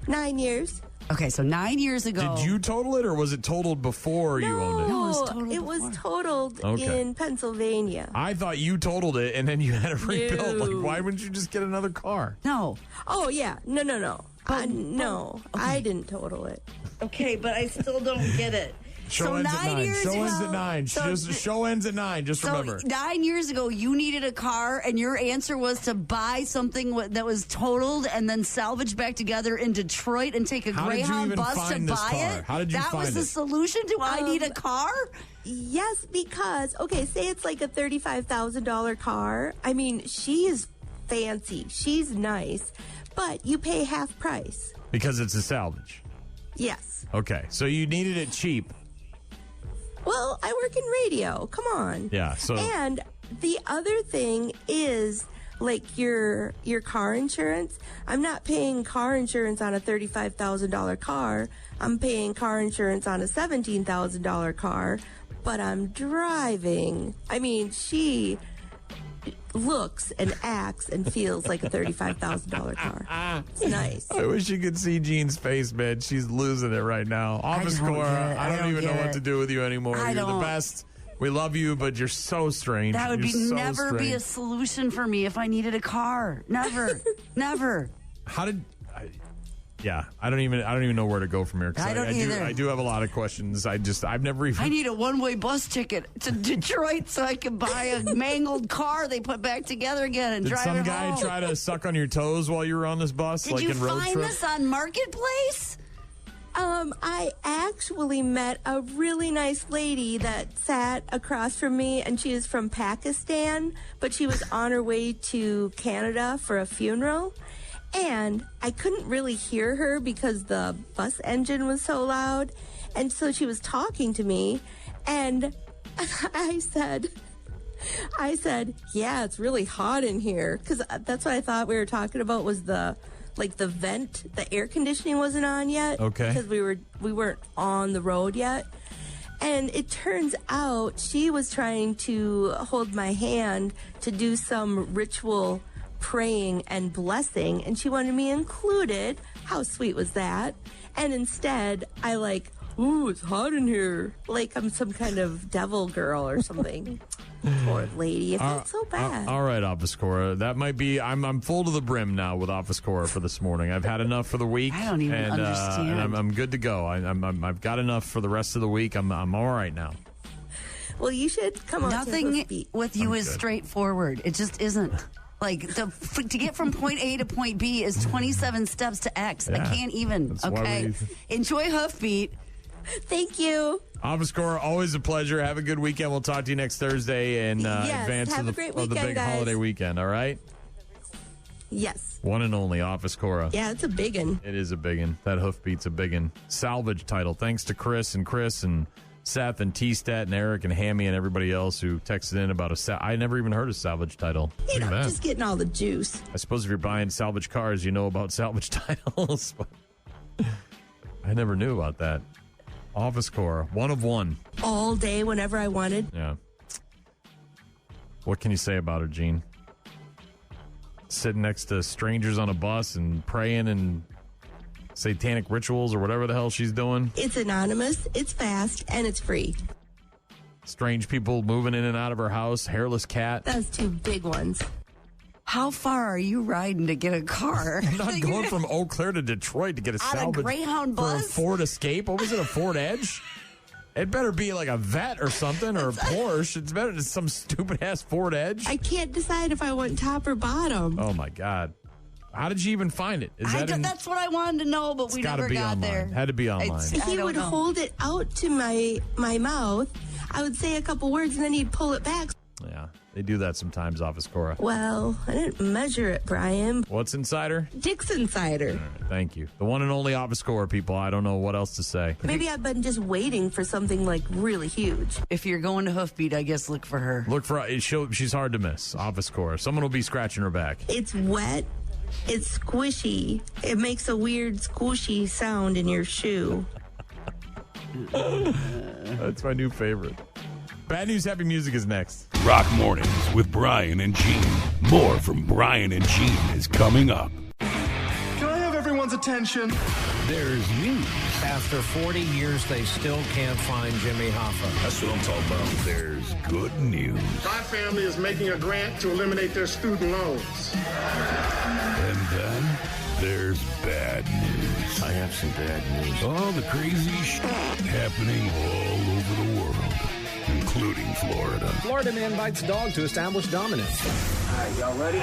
9 years. Okay, so 9 years ago. Did you total it, or was it totaled before you owned it? No, it was totaled Okay. in Pennsylvania. I thought you totaled it, and then you had it rebuilt. No. Like, why wouldn't you just get another car? No. Oh, yeah. No. No, I didn't total it. Okay, but I still don't get it. Show ends at 9. Show ends at 9. Show ends at 9. Just remember. 9 years ago, you needed a car, and your answer was to buy something that was totaled and then salvage back together in Detroit and take a Greyhound bus to buy it. How did you find it? That was the solution to I need a car? Yes, because, say it's like a $35,000 car. I mean, she is fancy. She's nice, but you pay half price. Because it's a salvage. Yes. Okay, so you needed it cheap. Well, I work in radio. Come on. Yeah. So. And the other thing is, like your car insurance. I'm not paying car insurance on a $35,000 car. I'm paying car insurance on a $17,000 car, but I'm driving. I mean, she looks and acts and feels like a $35,000 car. It's nice. I wish you could see Jean's face, man. She's losing it right now. Office Cora, I don't even know what to do with you anymore. You're the best. We love you, but you're so strange. That would never be a solution for me if I needed a car. Never. Never. How did... I don't even know where to go from here. I don't either. I do have a lot of questions. I've never even... I need a one-way bus ticket to Detroit so I can buy a mangled car they put back together again and drive it home. Did some guy try to suck on your toes while you were on this bus? Did you find this on Marketplace? I actually met a really nice lady that sat across from me, and she is from Pakistan, but she was on her way to Canada for a funeral. And I couldn't really hear her because the bus engine was so loud. And so she was talking to me, and I said, yeah, it's really hot in here. Because that's what I thought we were talking about was the vent, the air conditioning wasn't on yet. Okay. Because we weren't on the road yet. And it turns out she was trying to hold my hand to do some ritual praying and blessing, and she wanted me included. How sweet was that? And instead, ooh, it's hot in here. Like I'm some kind of devil girl or something. Poor lady. It felt so bad. All right, Office Cora. That might be... I'm full to the brim now with Office Cora for this morning. I've had enough for the week. I don't even understand. And I'm good to go. I've got enough for the rest of the week. I'm all right now. Well, you should come on. Nothing with you is straightforward. It just isn't. Like, to get from point A to point B is 27 steps to X. Yeah, I can't even. Okay. Enjoy Hoofbeat. Thank you. Office Cora, always a pleasure. Have a good weekend. We'll talk to you next Thursday in advance of the big holiday weekend, all right? Yes. One and only Office Cora. Yeah, it's a big one. It is a big one. That Hoofbeat's a big one. Salvage title. Thanks to Chris and Seth and T-Stat and Eric and Hammy and everybody else who texted in about I never even heard of salvage title. Just getting all the juice. I suppose if you're buying salvage cars, you know about salvage titles. I never knew about that. Office Cora, one of one. All day, whenever I wanted. Yeah. What can you say about her, Gene? Sitting next to strangers on a bus and praying and satanic rituals or whatever the hell she's doing. It's anonymous, it's fast, and it's free. Strange people moving in and out of her house, hairless cat. Those two big ones. How far are you riding to get a car? I'm not going from Eau Claire to Detroit to get a salvage. On a Greyhound bus? For a Ford Escape? What was it, a Ford Edge? It better be like a Vet or something, or a Porsche. It's better than some stupid-ass Ford Edge. I can't decide if I want top or bottom. Oh, my God. How did you even find it? That's what I wanted to know, but we never got there. Had to be online. He would hold it out to my mouth. I would say a couple words, and then he'd pull it back. Yeah, they do that sometimes, Office Cora. Well, I didn't measure it, Brian. What's inside her? Dick's insider. Right, thank you. The one and only Office Cora, people. I don't know what else to say. Maybe I've been just waiting for something really huge. If you're going to Hoofbeat, I guess look for her. Look for her. She's hard to miss, Office Cora. Someone will be scratching her back. It's wet. It's squishy. It makes a weird squishy sound in your shoe. That's my new favorite. Bad News, Happy Music is next. Rock Mornings with Brian and Gene. More from Brian and Gene is coming up. Can I have everyone's attention? There's news. After 40 years, they still can't find Jimmy Hoffa. That's what I'm talking about. There's good news. My family is making a grant to eliminate their student loans. And then there's bad news. I have some bad news. All the crazy happening all over the world, including Florida. Florida man bites dog to establish dominance. All right, y'all ready?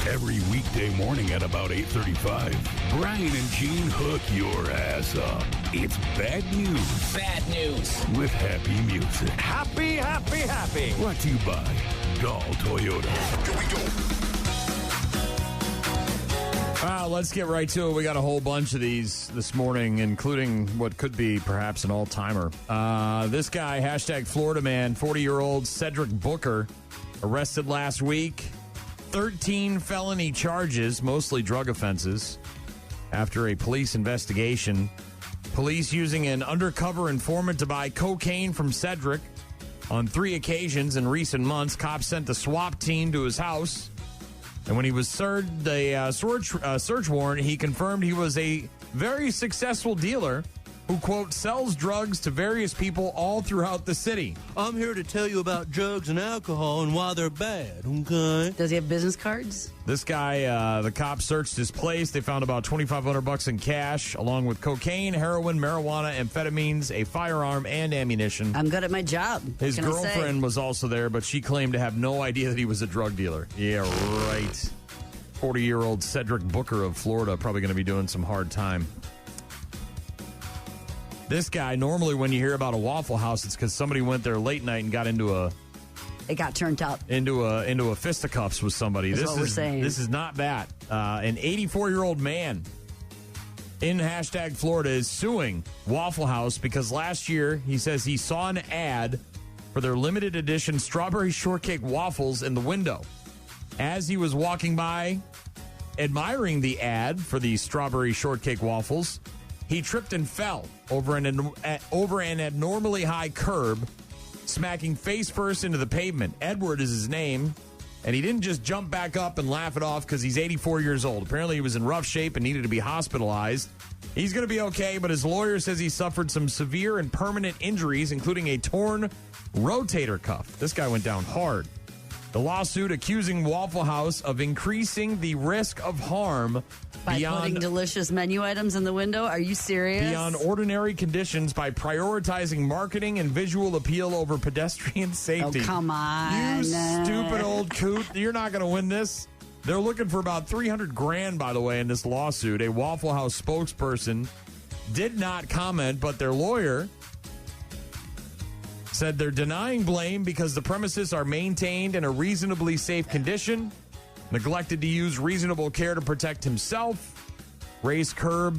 Every weekday morning at about 8:35, Brian and Gene hook your ass up. It's bad news. Bad news. With happy music. Happy, happy, happy. Brought to you by Dahl Toyota. Here we go. Let's get right to it. We got a whole bunch of these this morning, including what could be perhaps an all-timer. This guy, hashtag Florida man, 40-year-old Cedric Booker, arrested last week. 13 felony charges, mostly drug offenses, after a police investigation. Police using an undercover informant to buy cocaine from Cedric on 3 occasions in recent months. Cops sent the SWAT team to his house. And when he was served a search warrant, he confirmed he was a very successful dealer who, quote, sells drugs to various people all throughout the city. I'm here to tell you about drugs and alcohol and why they're bad, okay? Does he have business cards? This guy, the cops searched his place. They found about $2,500 in cash, along with cocaine, heroin, marijuana, amphetamines, a firearm, and ammunition. I'm good at my job. His girlfriend was also there, but she claimed to have no idea that he was a drug dealer. Yeah, right. 40-year-old Cedric Booker of Florida, probably going to be doing some hard time. This guy, normally when you hear about a Waffle House, it's because somebody went there late night and got into it got turned up. Into a fisticuffs with somebody. That's what we're saying. This is not that. An 84-year-old man in hashtag Florida is suing Waffle House because last year he says he saw an ad for their limited edition strawberry shortcake waffles in the window. As he was walking by, admiring the ad for the strawberry shortcake waffles, he tripped and fell over an abnormally high curb, smacking face first into the pavement. Edward is his name, and he didn't just jump back up and laugh it off because he's 84 years old. Apparently, he was in rough shape and needed to be hospitalized. He's going to be okay, but his lawyer says he suffered some severe and permanent injuries, including a torn rotator cuff. This guy went down hard. The lawsuit accusing Waffle House of increasing the risk of harm by putting delicious menu items in the window. Are you serious? Beyond ordinary conditions by prioritizing marketing and visual appeal over pedestrian safety. Oh, come on. You stupid old coot. You're not going to win this. They're looking for about $300,000, by the way, in this lawsuit. A Waffle House spokesperson did not comment, but their lawyer said they're denying blame because the premises are maintained in a reasonably safe condition, neglected to use reasonable care to protect himself, raised curb,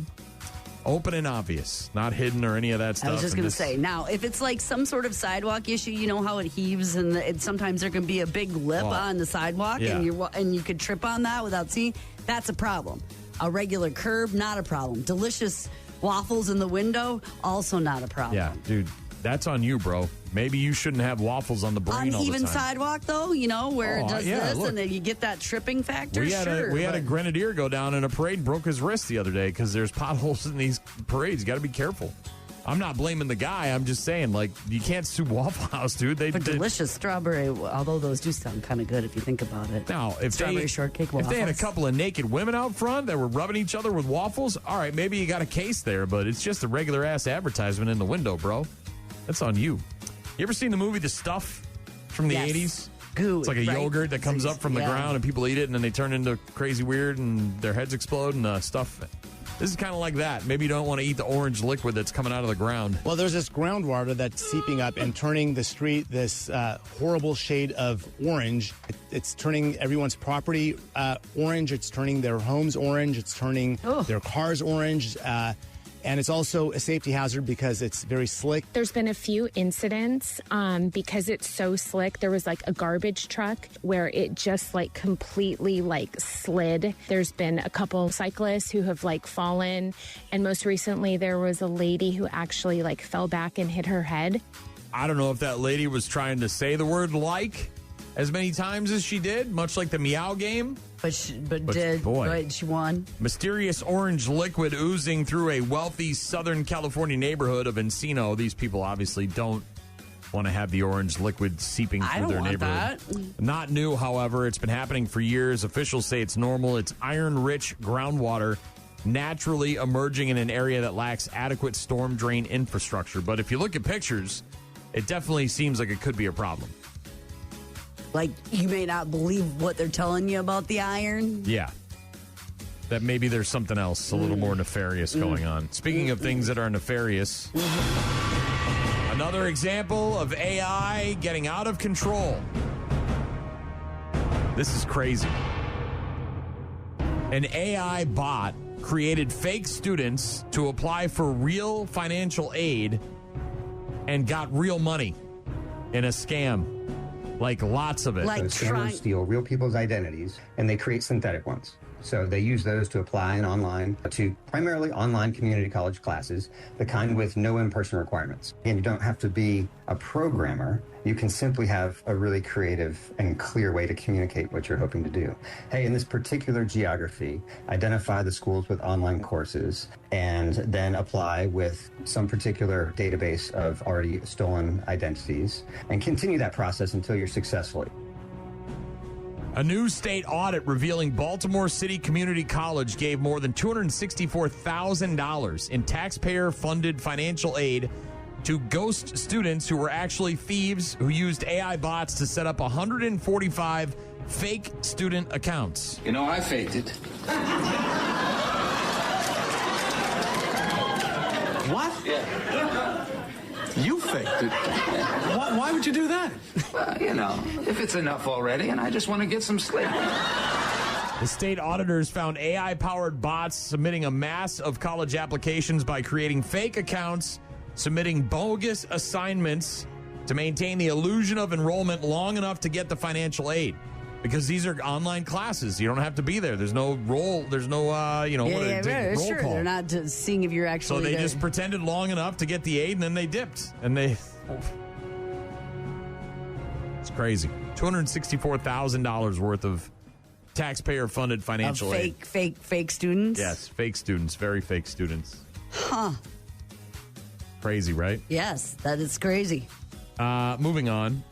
open and obvious, not hidden or any of that stuff. I was just going to say, now, if it's like some sort of sidewalk issue, you know how it heaves and sometimes there can be a big lip on the sidewalk and you could trip on that without seeing, that's a problem. A regular curb, not a problem. Delicious waffles in the window, also not a problem. Yeah, dude. That's on you, bro. Maybe you shouldn't have waffles on the brain all the time. Uneven sidewalk, though, you know, where it does this and then you get that tripping factor. We had a grenadier go down in a parade, broke his wrist the other day because there's potholes in these parades. You got to be careful. I'm not blaming the guy. I'm just saying, like, you can't sue Waffle House, dude. But delicious strawberry, although those do sound kind of good if you think about it. Now, if strawberry shortcake waffles. If they had a couple of naked women out front that were rubbing each other with waffles, all right, maybe you got a case there, but it's just a regular-ass advertisement in the window, bro. That's on you. You ever seen the movie The Stuff from the 80s? Goo, it's like a yogurt that comes up from the ground and people eat it and then they turn into crazy weird and their heads explode and stuff. This is kind of like that. Maybe you don't want to eat the orange liquid that's coming out of the ground. Well, there's this groundwater that's seeping up and turning the street this horrible shade of orange. It's turning everyone's property orange. It's turning their homes orange. It's turning their cars orange. And it's also a safety hazard because it's very slick. There's been a few incidents because it's so slick. There was like a garbage truck where it just like completely like slid. There's been a couple cyclists who have like fallen. And most recently there was a lady who actually like fell back and hit her head. I don't know if that lady was trying to say the word like as many times as she did, much like the meow game. But she won. Mysterious orange liquid oozing through a wealthy Southern California neighborhood of Encino. These people obviously don't want to have the orange liquid seeping through their neighborhood. That. Not new, however. It's been happening for years. Officials say it's normal. It's iron-rich groundwater naturally emerging in an area that lacks adequate storm drain infrastructure. But if you look at pictures, it definitely seems like it could be a problem. Like, you may not believe what they're telling you about the iron. Yeah. That maybe there's something else a little more nefarious going on. Speaking of things that are nefarious, another example of AI getting out of control. This is crazy. An AI bot created fake students to apply for real financial aid and got real money in a scam. Like, lots of it. Like scammers steal real people's identities and they create synthetic ones. So they use those to apply online to primarily online community college classes, the kind with no in-person requirements. And you don't have to be a programmer. You can simply have a really creative and clear way to communicate what you're hoping to do. Hey, in this particular geography, identify the schools with online courses and then apply with some particular database of already stolen identities and continue that process until you're successful. A new state audit revealing Baltimore City Community College gave more than $264,000 in taxpayer-funded financial aid to ghost students who were actually thieves who used AI bots to set up 145 fake student accounts. You know, I faked it. What? Yeah. You faked it. Why would you do that? Well, you know, if it's enough already, and I just want to get some sleep. The state auditors found AI-powered bots submitting a mass of college applications by creating fake accounts, submitting bogus assignments to maintain the illusion of enrollment long enough to get the financial aid. Because these are online classes. You don't have to be there. There's no roll. There's no, roll sure. call. They're not just seeing if you're actually So they there. just pretended long enough to get the aid, and then they dipped. And they... It's crazy. $264,000 worth of taxpayer-funded financial aid. Fake students? Yes, fake students. Very fake students. Huh. Crazy, right? Yes, that is crazy. Moving on.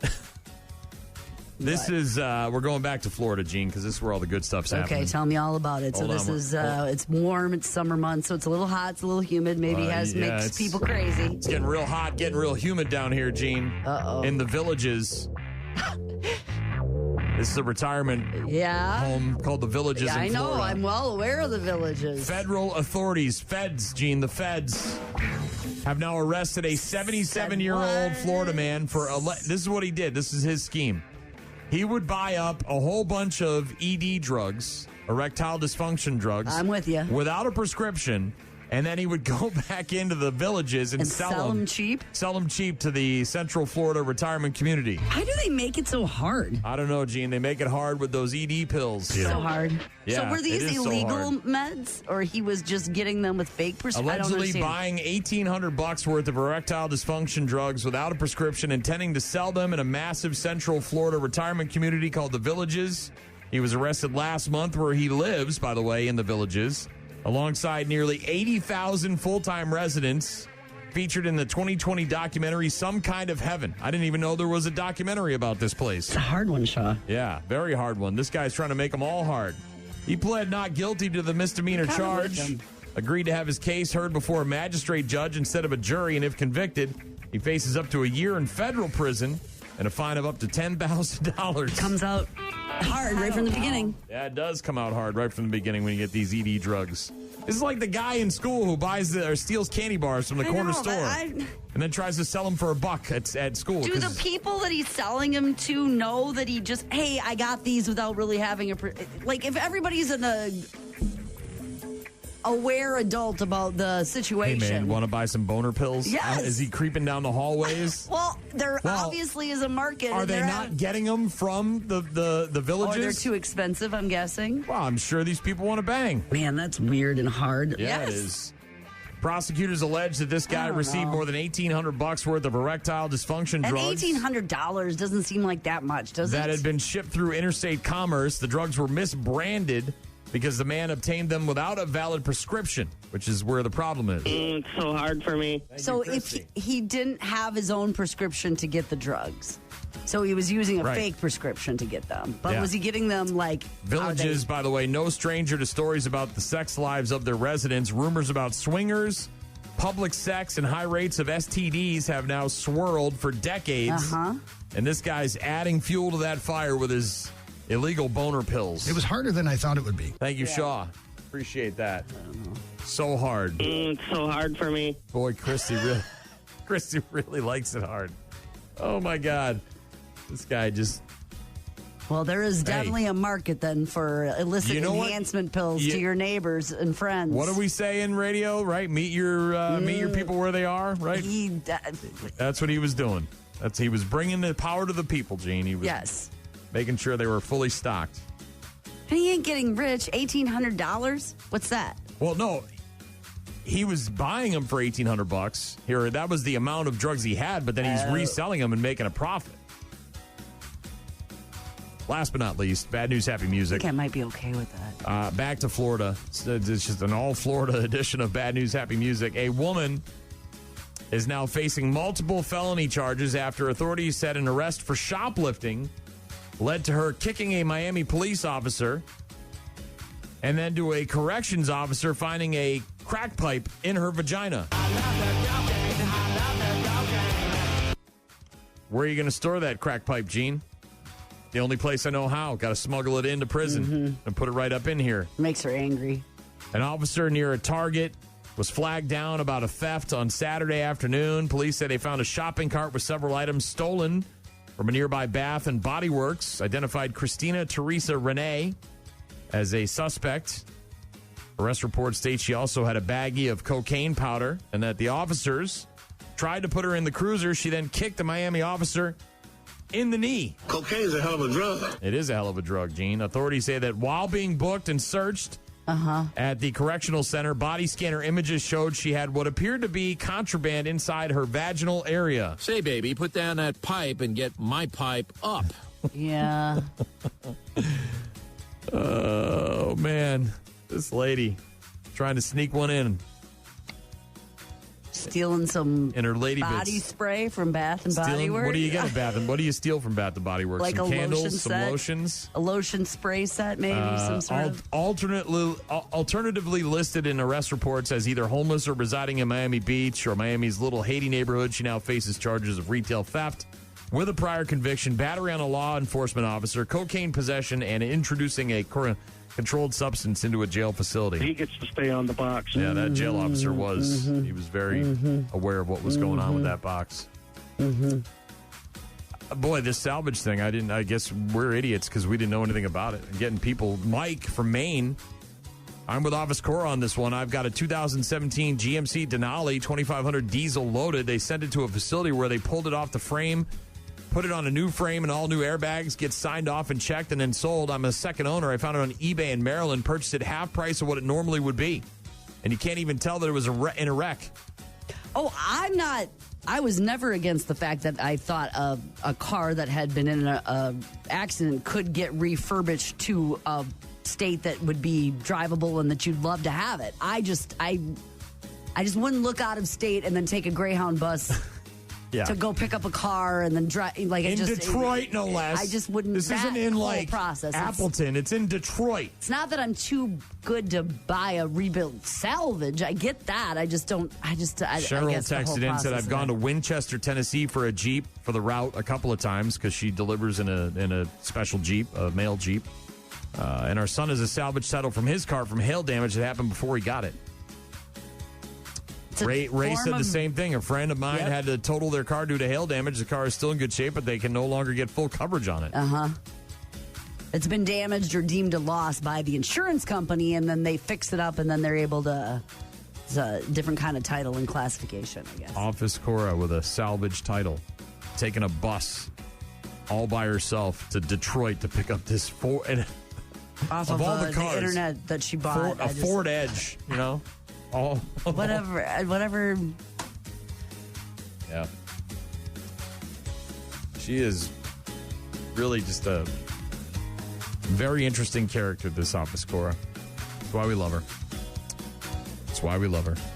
This is, we're going back to Florida, Gene, because this is where all the good stuff's happening. Okay, tell me all about it. Hold so this on. is, it's warm, it's summer months, so it's a little hot, it's a little humid, maybe makes people crazy. It's getting real hot, getting real humid down here, Gene. Uh-oh. In the Villages. This is a retirement home called the Villages in Florida. I know, I'm well aware of the Villages. Federal authorities, feds, Gene, the feds, have now arrested a 77-year-old Florida man for, this is what he did. This is his scheme. He would buy up a whole bunch of ED drugs, erectile dysfunction drugs. I'm with you. Without a prescription, and then he would go back into the Villages and sell them cheap? Sell them cheap to the Central Florida retirement community. How do they make it so hard? I don't know, Gene. They make it hard with those ED pills. So hard. Yeah, so were these it is so illegal hard. meds, or he was just getting them with fake prescriptions? Allegedly buying $1,800 worth of erectile dysfunction drugs without a prescription, intending to sell them in a massive Central Florida retirement community called the Villages. He was arrested last month where he lives, by the way, in the Villages, alongside nearly 80,000 full-time residents featured in the 2020 documentary Some Kind of Heaven. I didn't even know there was a documentary about this place. It's a hard one, Shaw. Yeah, very hard one. This guy's trying to make them all hard. He pled not guilty to the misdemeanor charge, agreed to have his case heard before a magistrate judge instead of a jury, and if convicted, he faces up to a year in federal prison and a fine of up to $10,000. Comes out hard right from the beginning. Yeah, it does come out hard right from the beginning when you get these ED drugs. This is like the guy in school who buys or steals candy bars from the corner store and then tries to sell them for $1 at school. Do the people that he's selling them to know that he just, hey, I got these without really having like, if everybody's an aware adult about the situation. Hey, man, want to buy some boner pills? Yes. Is he creeping down the hallways? Well, there obviously is a market. Are they not getting them from the Villages? Or they're too expensive, I'm guessing. Well, I'm sure these people want to bang. Man, that's weird and hard. Yeah, it is. Prosecutors allege that this guy received more than $1,800 worth of erectile dysfunction drugs. And $1,800 doesn't seem like that much, does it? That had been shipped through interstate commerce. The drugs were misbranded because the man obtained them without a valid prescription, which is where the problem is. It's so hard for me. So if he didn't have his own prescription to get the drugs, so he was using a fake prescription to get them. But was he getting them like... Villages, by the way, no stranger to stories about the sex lives of their residents. Rumors about swingers, public sex, and high rates of STDs have now swirled for decades. And this guy's adding fuel to that fire with his illegal boner pills. It was harder than I thought it would be. Thank you, Shaw. Appreciate that. So hard. It's so hard for me. Boy, Christy really likes it hard. Oh, my God. This guy just... Well, there is definitely a market then for illicit enhancement pills to your neighbors and friends. What do we say in radio, right? Meet your people where they are, right? That's what he was doing. He was bringing the power to the people, Gene. He was making sure they were fully stocked. And he ain't getting rich. $1,800? What's that? Well, no. He was buying them for $1,800 here. That was the amount of drugs he had, but then he's reselling them and making a profit. Last but not least, bad news, happy music. I think I might be okay with that. Back to Florida. It's just an all-Florida edition of Bad News, Happy Music. A woman is now facing multiple felony charges after authorities said an arrest for shoplifting led to her kicking a Miami police officer and then to a corrections officer finding a crack pipe in her vagina. Where are you going to store that crack pipe, Gene? The only place I know how. Got to smuggle it into prison and put it right up in here. Makes her angry. An officer near a Target was flagged down about a theft on Saturday afternoon. Police say they found a shopping cart with several items stolen from a nearby Bath and Body Works. Identified Christina Teresa Renee as a suspect. Arrest report states she also had a baggie of cocaine powder and that the officers tried to put her in the cruiser. She then kicked the Miami officer in the knee. Cocaine is a hell of a drug. It is a hell of a drug, Gene. Authorities say that while being booked and searched at the correctional center, body scanner images showed she had what appeared to be contraband inside her vaginal area. Say, baby, put down that pipe and get my pipe up. Yeah. Oh, man. This lady trying to sneak one in. Stealing some in her lady body bits. spray from Bath and Body Works. What do you get at Bath and what do you steal from Bath and Body Works? Like some a candles, lotion some set? lotions, a lotion spray set, maybe some sort of. Alternatively listed in arrest reports as either homeless or residing in Miami Beach or Miami's Little Haiti neighborhood. She now faces charges of retail theft with a prior conviction, battery on a law enforcement officer, cocaine possession, and introducing a controlled substance into a jail facility. He gets to stay on the box. Yeah, that jail officer was. He was very aware of what was going on with that box. Boy, this salvage thing, I guess we're idiots because we didn't know anything about it. And getting people, Mike from Maine, I'm with Office Cora on this one. I've got a 2017 GMC Denali 2500 diesel loaded. They sent it to a facility where they pulled it off the frame, put it on a new frame and all new airbags, gets signed off and checked and then sold. I'm a second owner. I found it on eBay in Maryland, purchased it half price of what it normally would be. And you can't even tell that it was in a wreck. Oh, I was never against the fact that I thought a car that had been in an accident could get refurbished to a state that would be drivable and that you'd love to have it. I just wouldn't look out of state and then take a Greyhound bus to go pick up a car and then drive. Like in Detroit, no less. I just wouldn't. This isn't in like process. Appleton. It's in Detroit. It's not that I'm too good to buy a rebuilt salvage. I get that. I just don't. Cheryl texted in and said, "I've gone to Winchester, Tennessee for a Jeep for the route a couple of times because she delivers in a special Jeep, a mail Jeep, and our son has a salvage title from his car from hail damage that happened before he got it." Ray said the same thing. A friend of mine had to total their car due to hail damage. The car is still in good shape, but they can no longer get full coverage on it. It's been damaged or deemed a loss by the insurance company, and then they fix it up, and then they're able to. It's a different kind of title and classification, I guess. Office Cora with a salvage title, taking a bus all by herself to Detroit to pick up this off of all the cars, the internet that she bought. Ford Edge, you know. Whatever. Yeah. She is really just a very interesting character, this Office Cora. why we love her. That's why we love her.